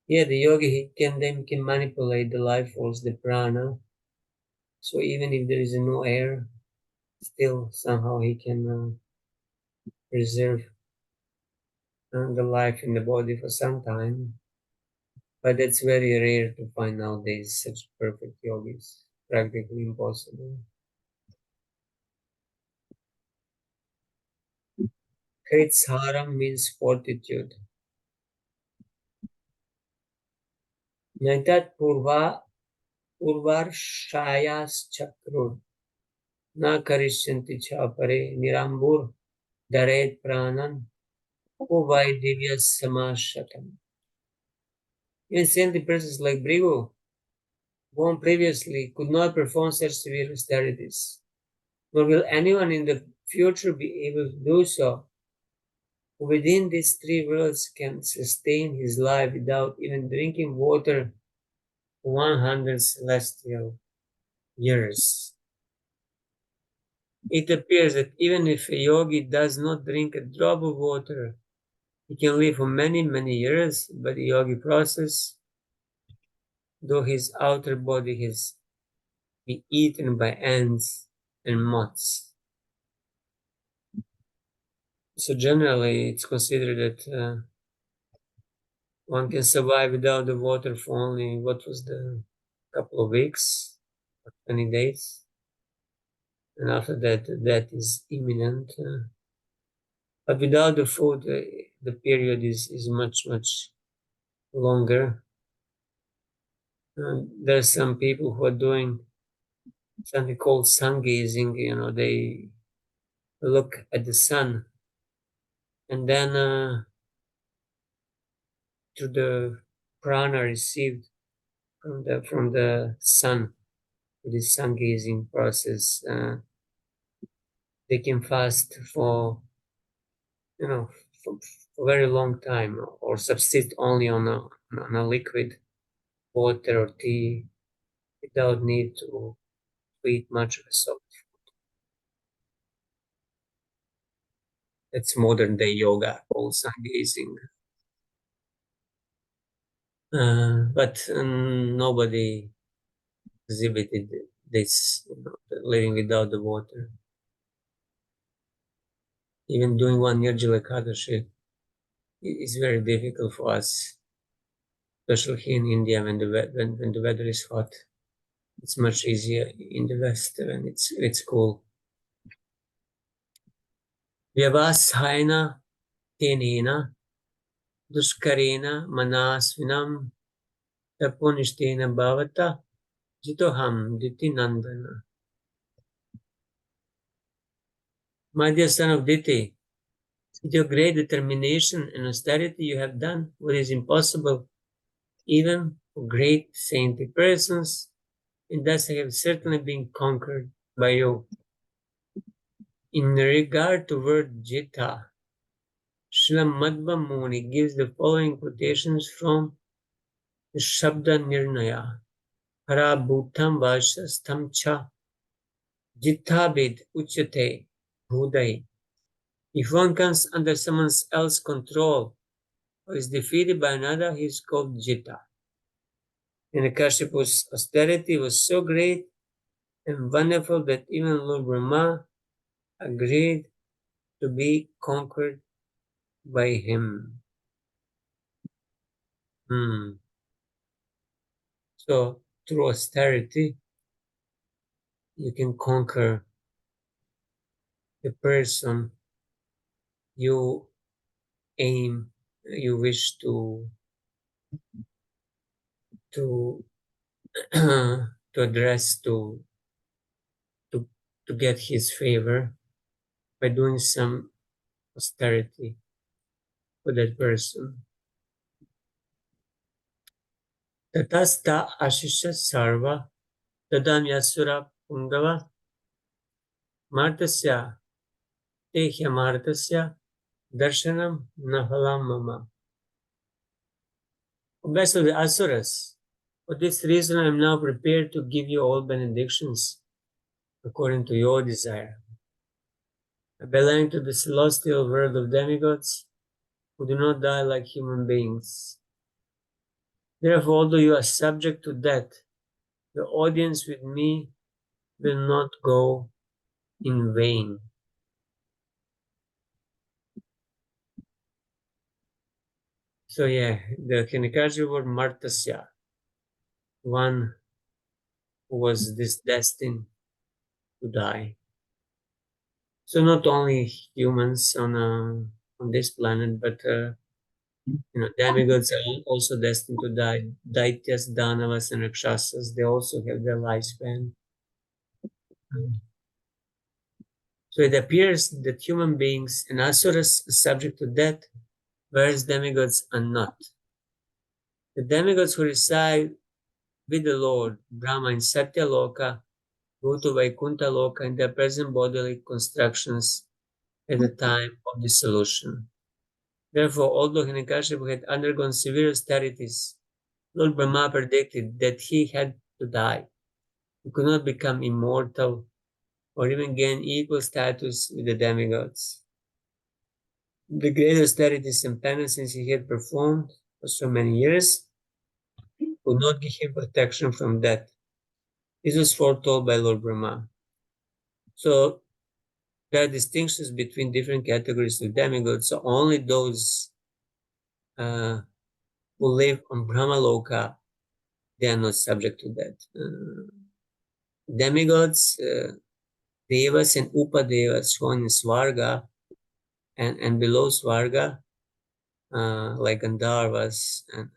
Yeah, the yogi he can manipulate the life force, the prana. So even if there is no air, still somehow he can preserve the life in the body for some time. But it's very rare to find nowadays such perfect yogis. Practically impossible. Kritsharam means fortitude. Naitat purvarshayas chakrur na karishyanti chapare nirambur daret pranan uvai divya samashatam. Even saintly persons like Brigu, born previously, could not perform such severe austerities, nor will anyone in the future be able to do so. Within these three worlds can sustain his life without even drinking water for 100 celestial years. It appears that even if a yogi does not drink a drop of water, he can live for many, many years by the yogi process, though his outer body has been eaten by ants and moths. So generally, it's considered that one can survive without the water for only, what was the couple of weeks, or 20 days. And after that, that is imminent. But without the food, the period is much, much longer. There are some people who are doing something called sun gazing. They look at the sun and then through the prana received from the sun, this sun gazing process. They can fast for, for a very long time, or subsist only on a liquid water or tea without need to eat much of a salt. That's modern day yoga, called sun gazing. But nobody exhibited this, living without the water. Even doing one Nirjala Ekadashi is very difficult for us, especially here in India when the weather is hot. It's much easier in the West when it's cool. Vyavashaina tenena dushkarena manasvinam taponishtena bhavata jitoham diti nandana. My dear son of Diti, with your great determination and austerity, you have done what is impossible even for great saintly persons, and thus I have certainly been conquered by you. In regard to word Jita, Srila Madhva Muni gives the following quotations from the Shabda Nirnaya. Hara Bhutam Vashastham Cha Jithabid Uchate Bhudai. If one comes under someone else's control or is defeated by another, he is called Jita. And Kashyap's austerity was so great and wonderful that even Lord Brahma agreed to be conquered by him. So through austerity, you can conquer the person you wish to to address, to get his favor by doing some austerity for that person. Tatasta ashisha sarva tadam yasura pungava martasya tehya martasya darshanam nahalam mama. O best of the asuras, for this reason I am now prepared to give you all benedictions according to your desire. I belong to the celestial world of demigods who do not die like human beings. Therefore, although you are subject to death, your audience with me will not go in vain. So yeah, the Kinikaji word Martasya, one who was destined to die. So not only humans on this planet, but demigods are also destined to die. Daityas, Danavas, and Rakshasas, they also have their lifespan. So it appears that human beings and asuras are subject to death, whereas demigods are not. The demigods who reside with the Lord, Brahma, in Satya Loka, go to Vaikuntha Loka in their present bodily constructions at the time of dissolution. Therefore, although Hiranyakashipu had undergone severe austerities, Lord Brahma predicted that he had to die. He could not become immortal or even gain equal status with the demigods. The great austerities and penances he had performed for so many years would not give him protection from death. This was foretold by Lord Brahma. So there are distinctions between different categories of demigods. So only those who live on Brahmaloka, they are not subject to that. Demigods, devas and upadevas shown in Svarga and below Svarga, like Gandharvas and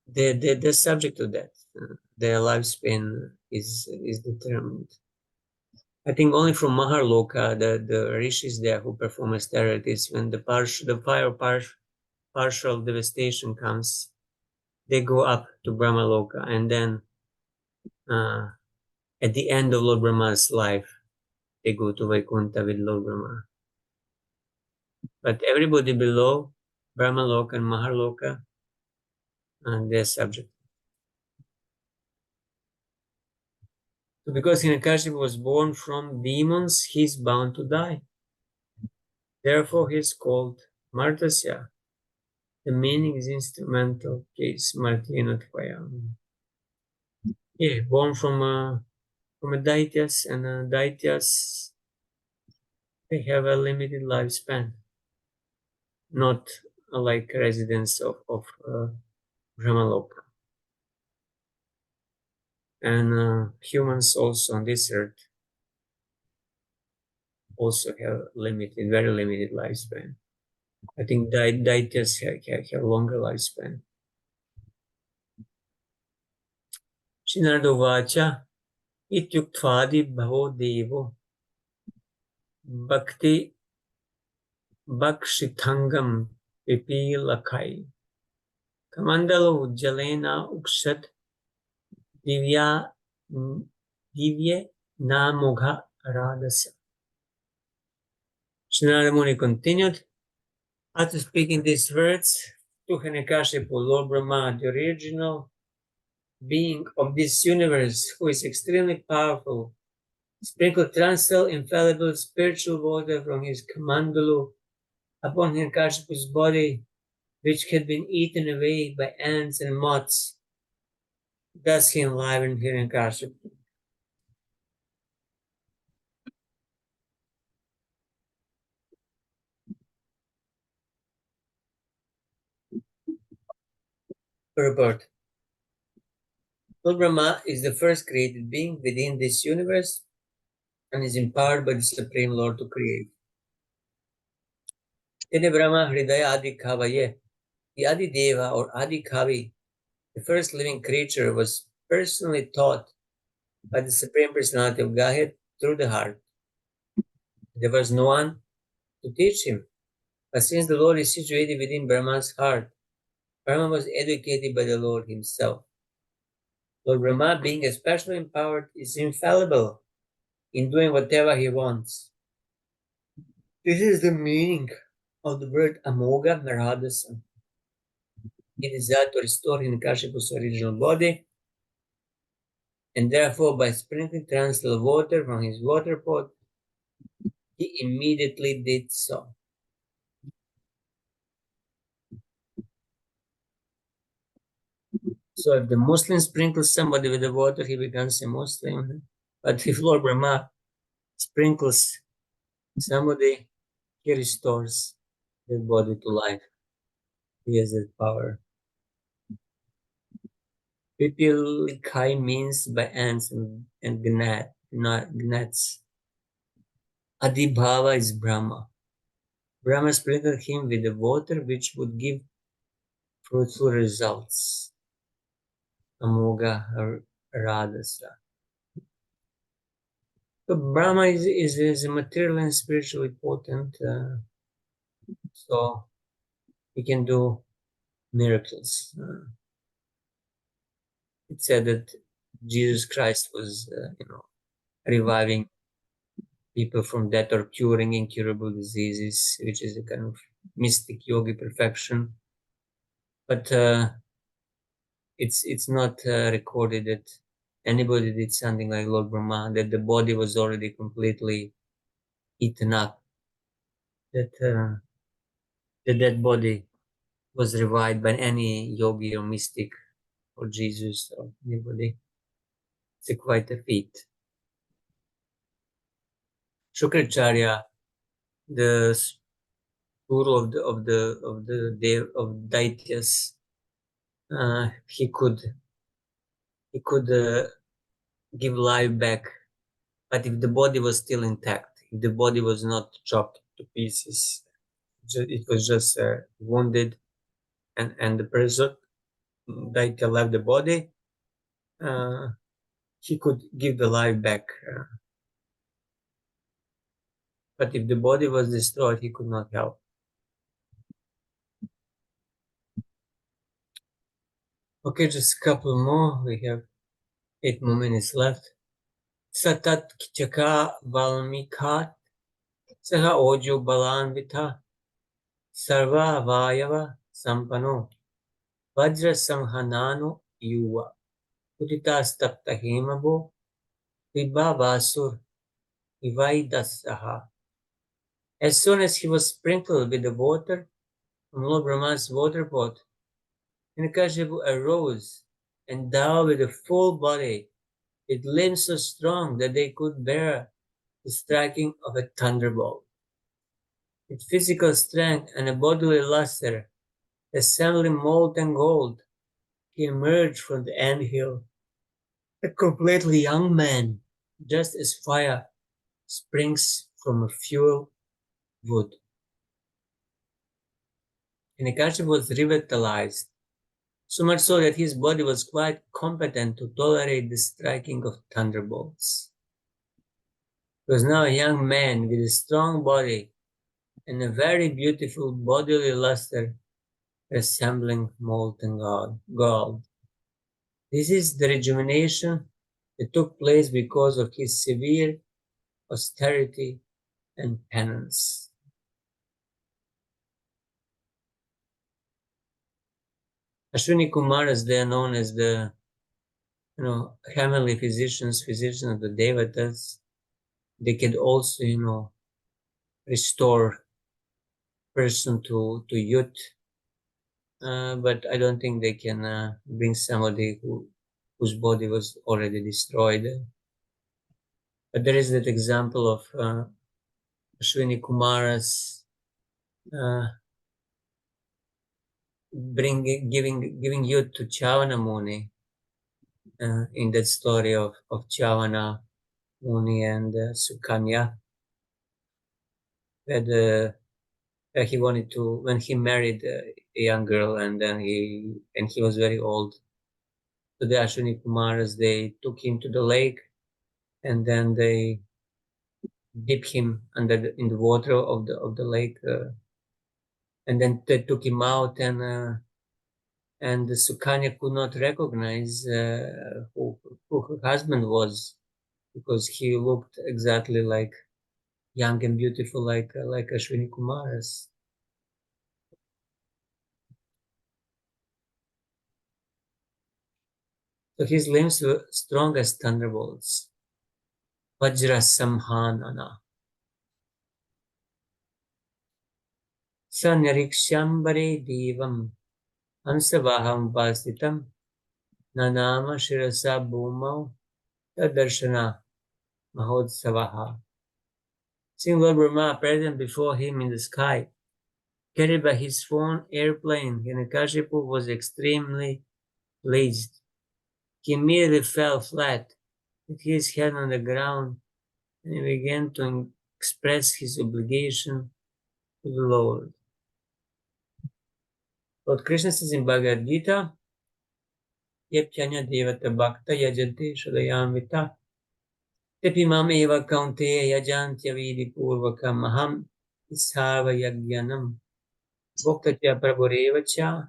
they're subject to that. Their lifespan is determined. I think only from Maharloka, the rishis there who perform austerities, when the fire partial devastation comes, they go up to Brahmaloka, and then at the end of Lord Brahma's life, they go to Vaikuntha with Lord Brahma. But everybody below Brahmaloka and Mahaloka, they're subject. So because Hiranyakashipu was born from demons, he's bound to die. Therefore, he's called Martasya. The meaning is instrumental case Martina Tvaya. Yeah, born from a Daityas, and Daityas, they have a limited lifespan, not like residents of Brahmaloka. And humans also on this earth also have limited, very limited lifespan. I think Daityas have longer lifespan. Shinardo Vacha Ityuktvadi Bhavo Devo Bhakti Bhakshithangam Pipilakai Kamandalo Jalena Ukshat Divya Divye Namogha Radasa. Shinarada Muni continued, after speaking these words to Hiranyakashipu, Lord Brahma, the original being of this universe, who is extremely powerful, sprinkled transcendental, infallible spiritual water from his Kamandalu upon Hiranyakashipu's body, which had been eaten away by ants and moths. Thus he enlivened Hiranyakashipu. Purport. Lord Brahma is the first created being within this universe and is empowered by the Supreme Lord to create. Tene Brahma Hridaya Adi Kavaye. The Adi Deva or Adi Kavi, the first living creature, was personally taught by the Supreme Personality of Godhead through the heart. There was no one to teach him, but since the Lord is situated within Brahma's heart, Brahma was educated by the Lord himself. Lord Brahma, being especially empowered, is infallible in doing whatever he wants. This is the meaning of the word Amoga Radhasa. It is that to restore Hiranyakashipu's original body, and therefore by sprinkling transcendental water from his water pot, he immediately did so. So if the Muslim sprinkles somebody with the water, he becomes a Muslim. But if Lord Brahma sprinkles somebody, he restores the body to life. He has that power. Pipilikai means by ants and gnats. Adibhava is Brahma. Brahma sprinkled him with the water which would give fruitful results. Amoga Radhasa. So Brahma is material and spiritually potent, so he can do miracles. It said that Jesus Christ was, reviving people from death or curing incurable diseases, which is a kind of mystic yogi perfection. But it's not recorded that anybody did something like Lord Brahma, that the body was already completely eaten up, that the dead body was revived by any yogi or mystic or Jesus or anybody. It's quite a feat. Shukracharya, the guru of Daityas, he could give life back, but if the body was still intact, if the body was not chopped to pieces, it was just wounded, and the person Daitya left the body, he could give the life back. But if the body was destroyed, he could not help. Okay, just a couple more. We have 8 more minutes left. Satat Kichaka Valmikat Saha Ojo Balanvita Sarva Vayava Sampano Vajra Samhanano Yuva Udita Stapta Hemabo Vibha Vasur Ivaidasaha. As soon as he was sprinkled with the water from Lord Brahma's water pot, Hiranyakashipu arose, endowed with a full body, with limbs so strong that they could bear the striking of a thunderbolt. With physical strength and a bodily luster, resembling molten gold, he emerged from the anthill, a completely young man, just as fire springs from a fuel wood. Hiranyakashipu was revitalized, so much so that his body was quite competent to tolerate the striking of thunderbolts. He was now a young man with a strong body and a very beautiful bodily luster resembling molten gold. This is the rejuvenation that took place because of his severe austerity and penance. Ashwini Kumaras, they are known as the heavenly physicians of the Devatas. They could also, restore person to youth, but I don't think they can bring somebody whose body was already destroyed. But there is that example of Ashwini Kumaras giving youth to Chavana Muni in that story of Chavana Muni and Sukanya, where he wanted to, when he married a young girl, and then he was very old. So the Ashwini Kumaras, they took him to the lake, and then they dipped him in the water of the lake, and then they took him out, and the Sukanya could not recognize who her husband was, because he looked exactly like young and beautiful, like Ashwini Kumaras. So his limbs were strong as thunderbolts. Vajra Samhanana. Sanarikshambare Devam Hansavaham Vasitam Nanama Shirasa Bhumau Tadarshana Mahotsavaha. Seeing Lord Brahma present before him in the sky, carried by his own airplane, Hiranyakashipu was extremely pleased. He immediately fell flat, with his head on the ground, and he began to express his obligation to the Lord. Lord Krishna says in Bhagavad Gita, Yapchanya devata bhakta yajante shadayamvita tepi mam eva kaunteya yajantya vidi purvakam aham isarva yagyanam bhoktatya prabhureva cha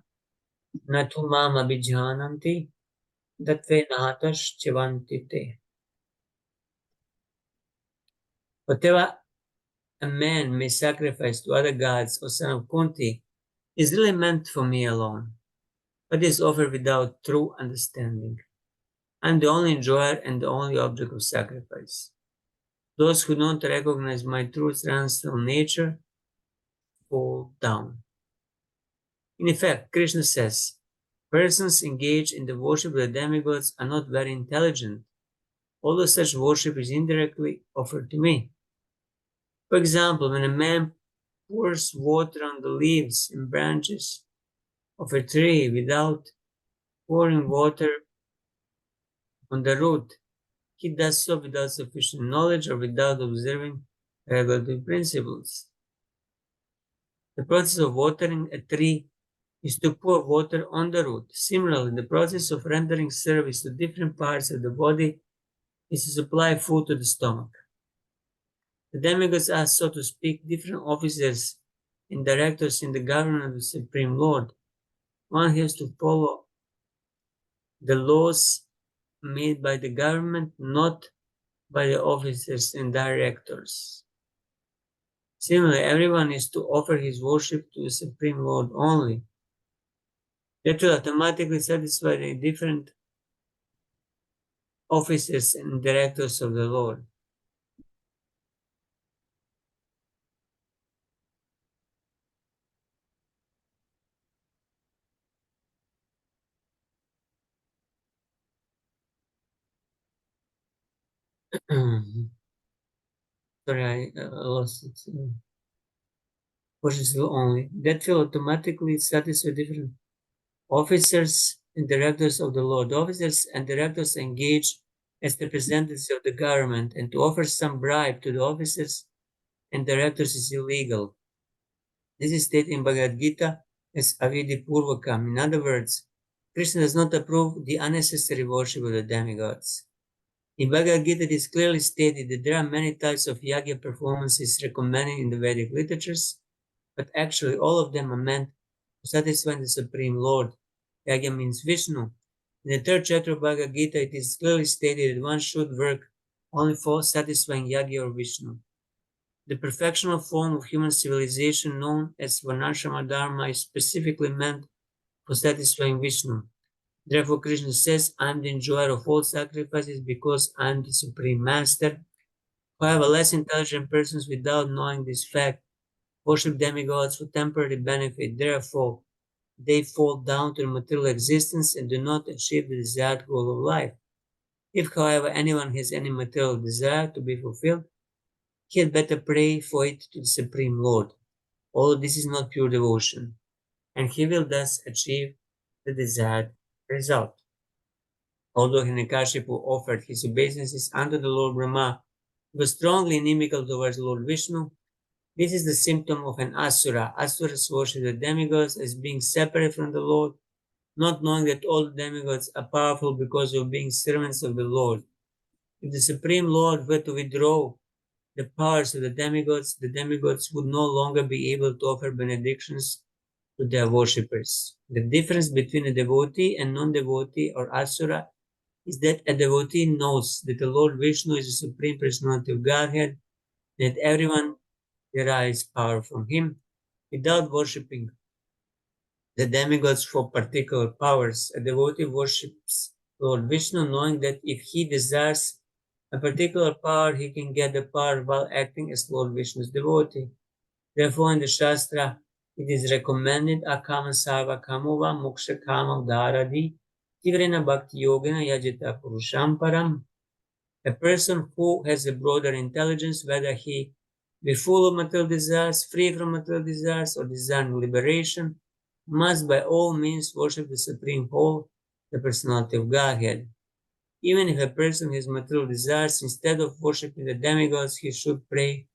natu mam abhijananti datve natash chivantite. Whatever a man may sacrifice to other gods, O son of Kunti, is really meant for me alone, but is offered without true understanding. I am the only enjoyer and the only object of sacrifice. Those who don't recognize my true transcendental nature fall down. In effect, Krishna says, persons engaged in the worship of the demigods are not very intelligent, although such worship is indirectly offered to me. For example, when a man pours water on the leaves and branches of a tree without pouring water on the root, he does so without sufficient knowledge or without observing regulative principles. The process of watering a tree is to pour water on the root. Similarly, the process of rendering service to different parts of the body is to supply food to the stomach. The demigods are, so to speak, different officers and directors in the government of the Supreme Lord. One has to follow the laws made by the government, not by the officers and directors. Similarly, everyone is to offer his worship to the Supreme Lord only. That will automatically satisfy the different officers and directors of the Lord. Sorry, I lost it. Worship only. That will automatically satisfy different officers and directors of the Lord. Officers and directors engage as representatives of the government, and to offer some bribe to the officers and directors is illegal. This is stated in Bhagavad Gita as avidi purvakam. In other words, Krishna does not approve the unnecessary worship of the demigods. In Bhagavad Gita, it is clearly stated that there are many types of yagya performances recommended in the Vedic literatures, but actually all of them are meant to satisfy the Supreme Lord. Yagya means Vishnu. In the third chapter of Bhagavad Gita, it is clearly stated that one should work only for satisfying Yagya or Vishnu. The perfectional form of human civilization known as Varnashrama Dharma is specifically meant for satisfying Vishnu. Therefore, Krishna says, I am the enjoyer of all sacrifices because I am the Supreme Master. However, less intelligent persons without knowing this fact worship demigods for temporary benefit. Therefore, they fall down to the material existence and do not achieve the desired goal of life. If, however, anyone has any material desire to be fulfilled, he had better pray for it to the Supreme Lord. Although this is not pure devotion, and he will thus achieve the desired result. Although Hiranyakashipu offered his obeisances unto the Lord Brahma, he was strongly inimical towards Lord Vishnu. This is the symptom of an asura. Asuras worship the demigods as being separate from the Lord, not knowing that all the demigods are powerful because of being servants of the Lord. If the Supreme Lord were to withdraw the powers of the demigods would no longer be able to offer benedictions to their worshippers. The difference between a devotee and non-devotee or asura is that a devotee knows that the Lord Vishnu is the Supreme Personality of Godhead, that everyone derives power from him. Without worshipping the demigods for particular powers, a devotee worships Lord Vishnu, knowing that if he desires a particular power, he can get the power while acting as Lord Vishnu's devotee. Therefore, in the Shastra, it is recommended akama sarva kamova moksha kama dharadi tivrena bhakti yogena yajita purusham param. A person who has a broader intelligence, whether he be full of material desires, free from material desires, or desiring liberation, must by all means worship the Supreme Whole, the Personality of Godhead. Even if a person has material desires, instead of worshipping the demigods, he should pray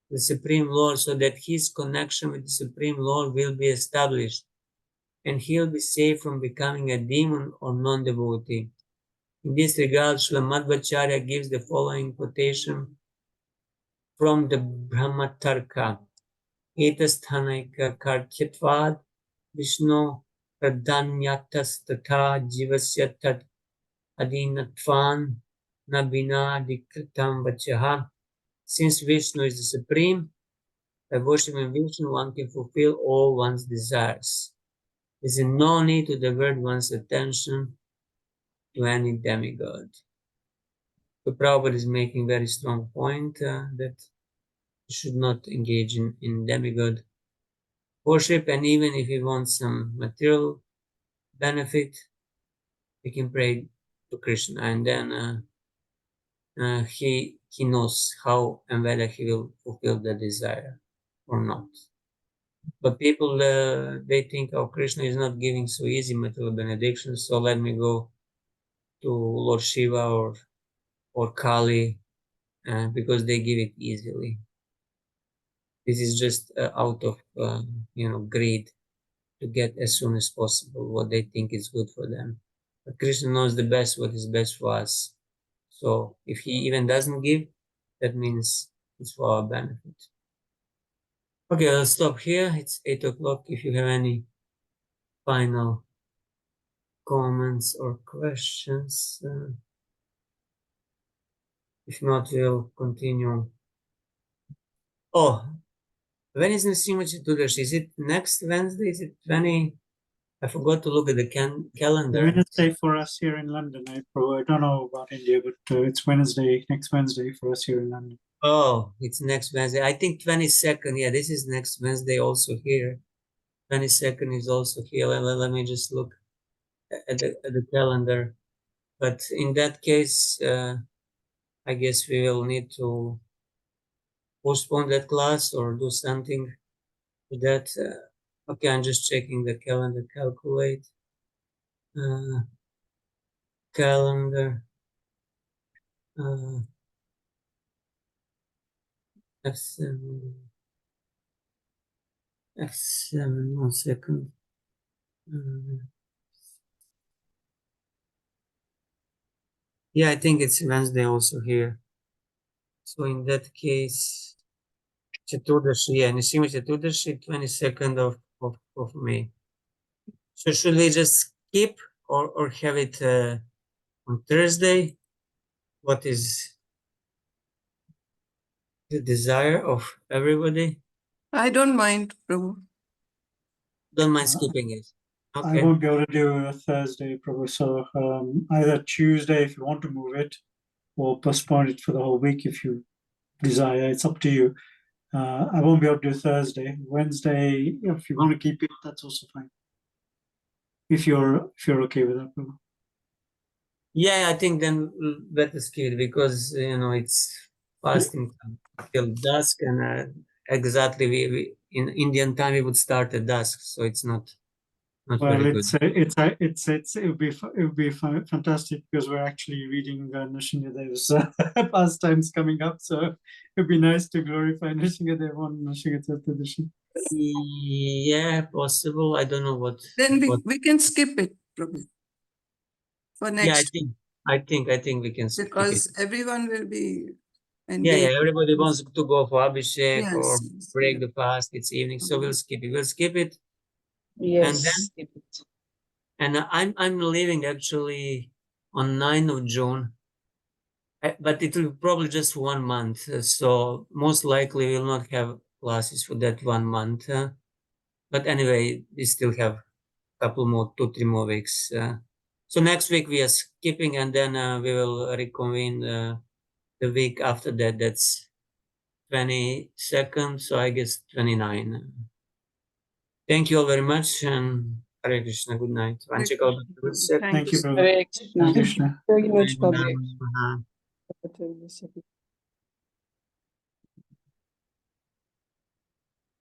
to the Supreme Lord so that his connection with the Supreme Lord will be established, and he'll be safe from becoming a demon or non-devotee. In this regard, Srila Madhvacharya gives the following quotation from the Brahmatarka. Etasthanika kartyatvad Vishnu pradhanyatas tatha jivasya tat adinatvan nabina dikritam vachaha. Since Vishnu is the Supreme, by worshiping Vishnu, one can fulfill all one's desires. There is no need to divert one's attention to any demigod. The Prabhupada is making very strong point that you should not engage in demigod worship, and even if he wants some material benefit, he can pray to Krishna, and then he knows how and whether he will fulfill the desire or not. But people they think, oh, Krishna is not giving so easy material benedictions, so let me go to Lord Shiva or Kali because they give it easily. This is just out of greed to get as soon as possible what they think is good for them. But Krishna knows the best what is best for us. So if he even doesn't give, that means it's for our benefit. Okay, I'll stop here. It's 8 o'clock. If you have any final comments or questions? If not, we'll continue. Oh, when is Nasima Chaturdashi? Is it next Wednesday? Is it 20? I forgot to look at the calendar. Wednesday for us here in London. I don't know about India, but it's Wednesday, next Wednesday for us here in London. Oh, it's next Wednesday. I think 22nd. Yeah, this is next Wednesday also here. 22nd is also here. Let me just look at the calendar. But in that case, I guess we will need to postpone that class or do something with that. Okay, I'm just checking the calendar. Calculate. Calendar. F7. F7. 1 second. Yeah, I think it's Wednesday also here. So in that case, Chaturdashi, yeah, Nishima Chaturdashi, 22nd of May. So should we just skip or have it on Thursday? What is the desire of everybody? I don't mind, Prabhu. Don't mind skipping it. I Okay. won't be able to do a Thursday, Prabhu. So either Tuesday if you want to move it, or postpone it for the whole week if you desire. It's up to you. I won't be able to do Thursday. Wednesday, if you want to keep it, that's also fine. If you're okay with that, Prabhu. Yeah, I think then better skip it because it's fasting till dusk, and exactly we in Indian time we would start at dusk, so it's not Well, very good. it would be fantastic because we're actually reading Nrsimhadev's pastimes coming up, so it'd be nice to glorify Nrsimhadev on Nrsimha Chaturdashi. Yeah, possible. I don't know what. Then what we can skip it, Prabhu, for yeah, next, I think we can skip it. because everyone will be Yeah, engaged. everybody wants to go for Abhishek or Yes, break the fast. It's evening, so we'll skip it. We'll skip it, Yes. and I'm leaving actually on 9th of June. But it will probably just 1 month, so most likely we'll not have classes for that 1 month. But anyway, we still have a couple more, 2-3 more weeks. So next week we are skipping, and then we will reconvene the week after that. That's 22nd, so I guess 29. Thank you all very much, and Hare Krishna. Good night. Thank Thank you, Prabhu. Hare Krishna. Hare Krishna. Very much, Prabhu. Namaha. Chaturdashi.